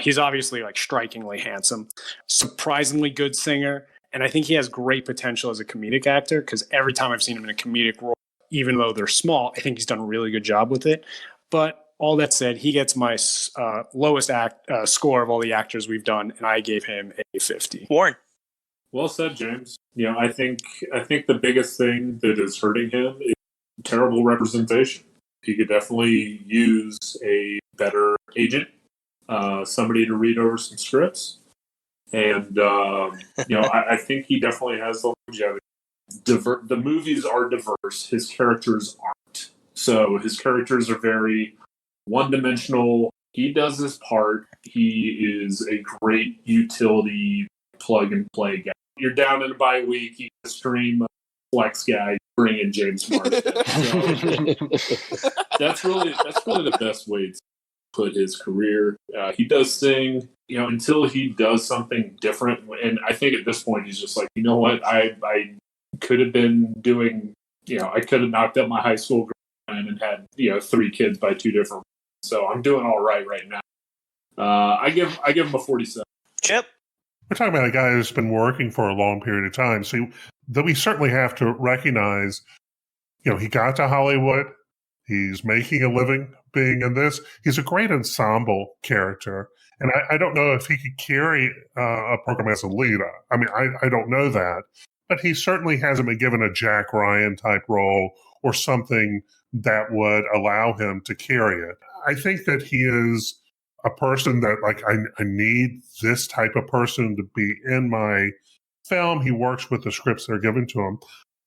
He's obviously like strikingly handsome, surprisingly good singer. And I think he has great potential as a comedic actor, because every time I've seen him in a comedic role, even though they're small, I think he's done a really good job with it. But all that said, he gets my lowest score of all the actors we've done, and I gave him a 50. Warren. Well said, James. I think the biggest thing that is hurting him is terrible representation. He could definitely use a better agent, somebody to read over some scripts. And, I think he definitely has the longevity. The movies are diverse. His characters aren't. So his characters are very one-dimensional. He does his part. He is a great utility plug-and-play guy. You're down in a bye week, you stream flex guy, bring in James Marsden. So that's really the best way to put his career. He does sing, until he does something different. And I think at this point, he's just like, you know what? I could have been doing, I could have knocked up my high school girlfriend and had, 3 kids by 2 different. So I'm doing all right now. I give him a 47. Chip. We're talking about a guy who's been working for a long period of time. So that we certainly have to recognize, he got to Hollywood. He's making a living being in this. He's a great ensemble character. And I don't know if he could carry a program as a lead. I mean, I don't know that. But he certainly hasn't been given a Jack Ryan type role or something that would allow him to carry it. I think that he is a person that, like, I need this type of person to be in my film. He works with the scripts that are given to him.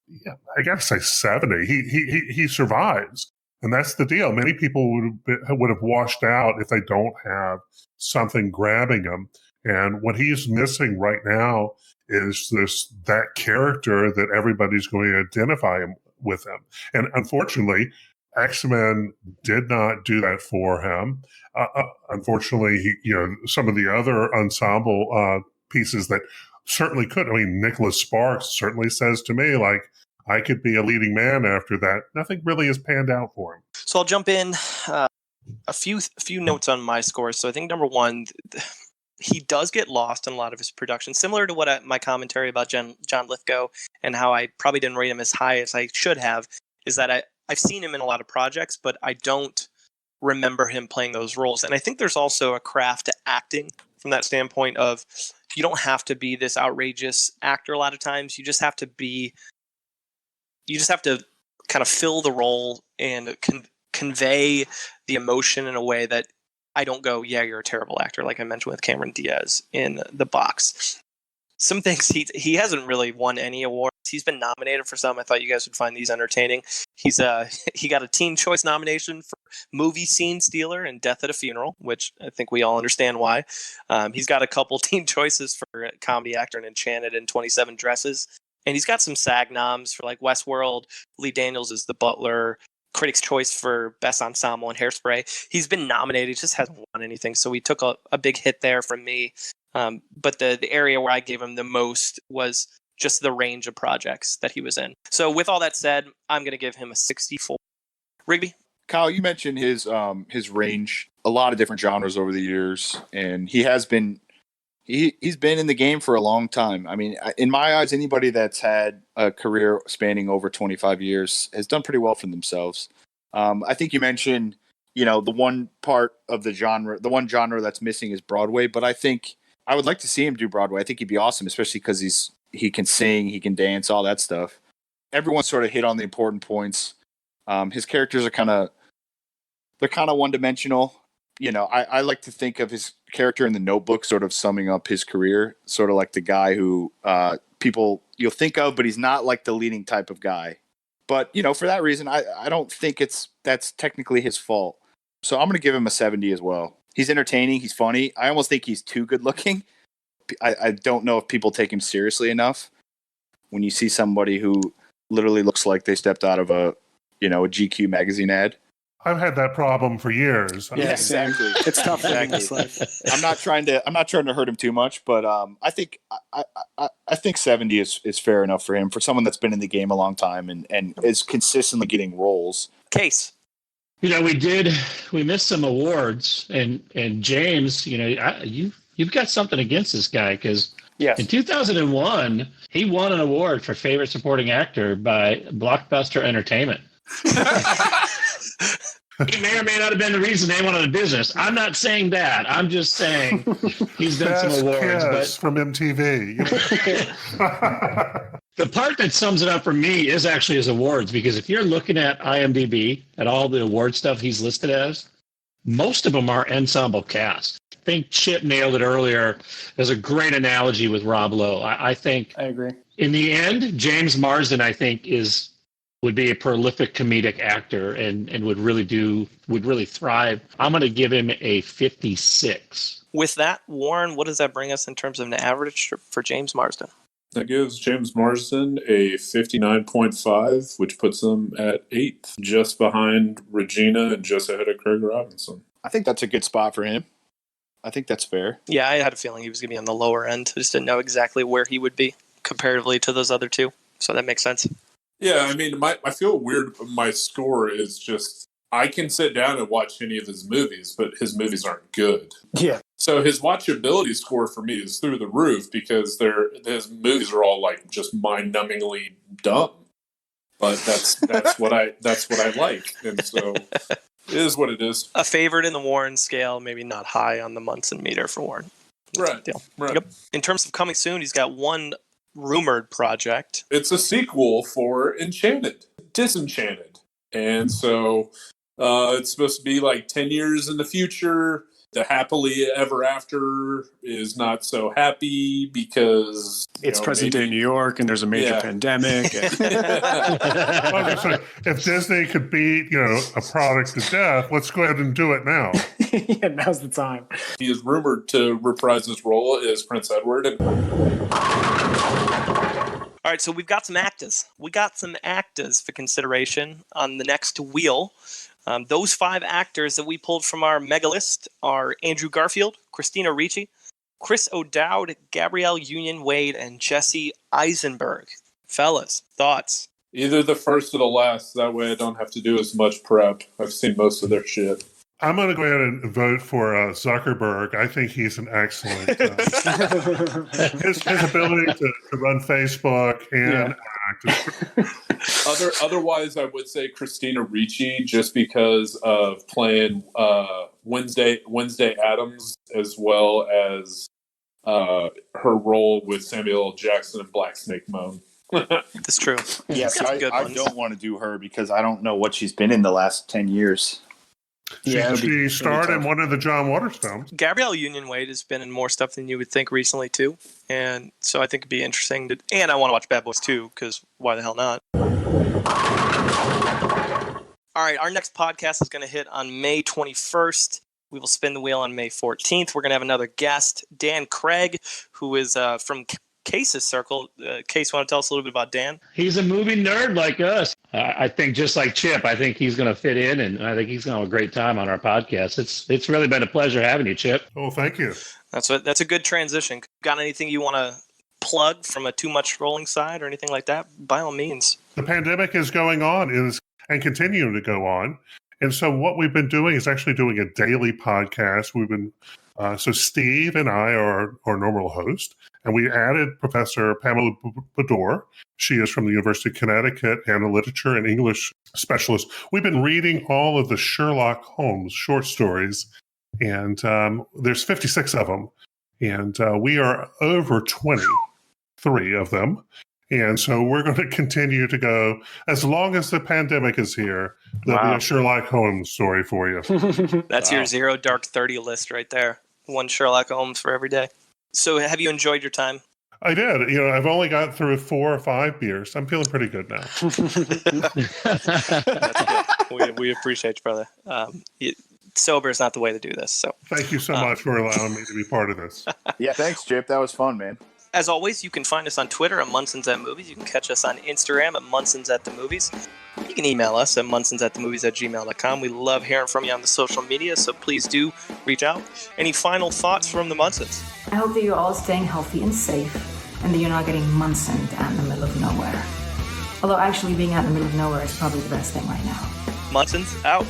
Yeah, I got to say 70. He survives. And that's the deal. Many people would have washed out if they don't have something grabbing them. And what he's missing right now is that character that everybody's going to identify with him. And unfortunately, X-Men did not do that for him. Unfortunately, some of the other ensemble pieces that certainly could. I mean, Nicholas Sparks certainly says to me, like, I could be a leading man after that. Nothing really has panned out for him. So I'll jump in. A few notes on my scores. So I think number one, he does get lost in a lot of his production, similar to what my commentary about John Lithgow and how I probably didn't rate him as high as I should have, is that I've seen him in a lot of projects, but I don't remember him playing those roles. And I think there's also a craft to acting from that standpoint of you don't have to be this outrageous actor a lot of times. You just have to kind of fill the role and convey the emotion in a way that I don't go, yeah, you're a terrible actor, like I mentioned with Cameron Diaz in The Box. Some things he hasn't really won any awards. He's been nominated for some. I thought you guys would find these entertaining. He got a Teen Choice nomination for Movie Scene Stealer and Death at a Funeral, which I think we all understand why. He's got a couple Teen Choices for Comedy Actor in Enchanted and 27 Dresses. And he's got some SAG noms for like Westworld. Lee Daniels is the Butler. Critics' Choice for Best Ensemble and Hairspray. He's been nominated, he just hasn't won anything. So he took a big hit there from me. But the area where I gave him the most was just the range of projects that he was in. So with all that said, I'm going to give him a 64. Rigby? Kyle, you mentioned his range, a lot of different genres over the years, and he's been in the game for a long time. I mean, in my eyes, anybody that's had a career spanning over 25 years has done pretty well for themselves. I think you mentioned, the one part of the one genre that's missing is Broadway, but I think I would like to see him do Broadway. I think he'd be awesome, especially because he can sing, he can dance, all that stuff. Everyone sort of hit on the important points. His characters are kind of one-dimensional. I like to think of his character in The Notebook sort of summing up his career, sort of like the guy who people you'll think of, but he's not like the leading type of guy. But, for that reason, I don't think that's technically his fault. So I'm going to give him a 70 as well. He's entertaining. He's funny. I almost think he's too good looking. I don't know if people take him seriously enough. When you see somebody who literally looks like they stepped out of a GQ magazine ad. I've had that problem for years. Yeah, exactly. It's tough in this life. I'm not trying to hurt him too much, but I think 70 is fair enough for him, for someone that's been in the game a long time and is consistently getting roles. Case. We missed some awards, and James, you've got something against this guy because in 2001 he won an award for favorite supporting actor by Blockbuster Entertainment. He may or may not have been the reason they went out of business. I'm not saying that. I'm just saying he's done some awards. But from MTV. The part that sums it up for me is actually his awards, because if you're looking at IMDb at all the award stuff he's listed as, most of them are ensemble cast. I think Chip nailed it earlier. There's a great analogy with Rob Lowe. I agree. In the end, James Marsden, I think, would be a prolific comedic actor and would really thrive. I'm going to give him a 56. With that, Warren, what does that bring us in terms of an average for James Marsden? That gives James Marsden a 59.5, which puts him at 8th, just behind Regina and just ahead of Craig Robinson. I think that's a good spot for him. I think that's fair. Yeah, I had a feeling he was going to be on the lower end. I just didn't know exactly where he would be comparatively to those other two. So that makes sense. Yeah, I mean, I feel weird. My score is just, I can sit down and watch any of his movies, but his movies aren't good. Yeah. So his watchability score for me is through the roof because his movies are all like just mind-numbingly dumb. But that's what I like, and so it is what it is. A favorite in the Warren scale, maybe not high on the Munson meter for Warren. Right. Yep. In terms of coming soon, he's got one rumored project. It's a sequel for Enchanted, Disenchanted. And so it's supposed to be like 10 years in the future. the happily ever after is not so happy because it's present day New York and there's a major pandemic. If Disney could beat, a product to death, let's go ahead and do it now. Yeah, now's the time. He is rumored to reprise his role as Prince Edward. All right, so we've got some actors. We got some actors for consideration on the next wheel. Those 5 actors that we pulled from our mega list are Andrew Garfield, Christina Ricci, Chris O'Dowd, Gabrielle Union-Wade, and Jesse Eisenberg. Fellas, thoughts? Either the first or the last. That way I don't have to do as much prep. I've seen most of their shit. I'm going to go ahead and vote for Zuckerberg. I think he's an excellent. His ability to run Facebook and act. Otherwise, I would say Christina Ricci, just because of playing Wednesday Addams, as well as her role with Samuel L. Jackson in Black Snake Moan. That's true. Yes, I don't want to do her because I don't know what she's been in the last 10 years. She starred in one of the John Waters films. Gabrielle Union-Wade has been in more stuff than you would think recently, too. And so I think it'd be interesting. And I want to watch Bad Boys 2, because why the hell not? All right, our next podcast is going to hit on May 21st. We will spin the wheel on May 14th. We're going to have another guest, Dan Craig, who is from Case's circle. Case, want to tell us a little bit about Dan? He's a movie nerd like us. I think just like Chip, I think he's going to fit in, and I think he's going to have a great time on our podcast. It's really been a pleasure having you, Chip. Oh, thank you. That's a good transition. Got anything you want to plug from a Too Much Scrolling side or anything like that? By all means. The pandemic is going on and continuing to go on. And so what we've been doing is actually doing a daily podcast. We've been so Steve and I are our normal host, and we added Professor Pamela Bador. She is from the University of Connecticut and a literature and English specialist. We've been reading all of the Sherlock Holmes short stories, and there's 56 of them, and we are over 23 of them. And so we're going to continue to go as long as the pandemic is here. There'll be a Sherlock Holmes story for you. That's your 0 Dark 30 list right there. One Sherlock Holmes for every day. So have you enjoyed your time? I did. I've only got through 4 or 5 beers. I'm feeling pretty good now. That's good. We appreciate you, brother. Sober is not the way to do this. So thank you so much for allowing me to be part of this. Yeah, thanks, Chip. That was fun, man. As always, you can find us on Twitter at Munson's at Movies. You can catch us on Instagram at Munson's at the Movies. You can email us at munsonsatthemovies@gmail.com. We love hearing from you on the social media, so please do reach out. Any final thoughts from the Munsons? I hope that you're all staying healthy and safe, and that you're not getting Munsoned out in the middle of nowhere. Although actually being out in the middle of nowhere is probably the best thing right now. Munson's out.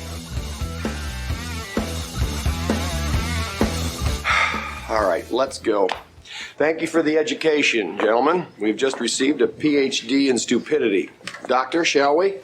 All right, let's go. Thank you for the education, gentlemen. We've just received a PhD in stupidity. Doctor, shall we?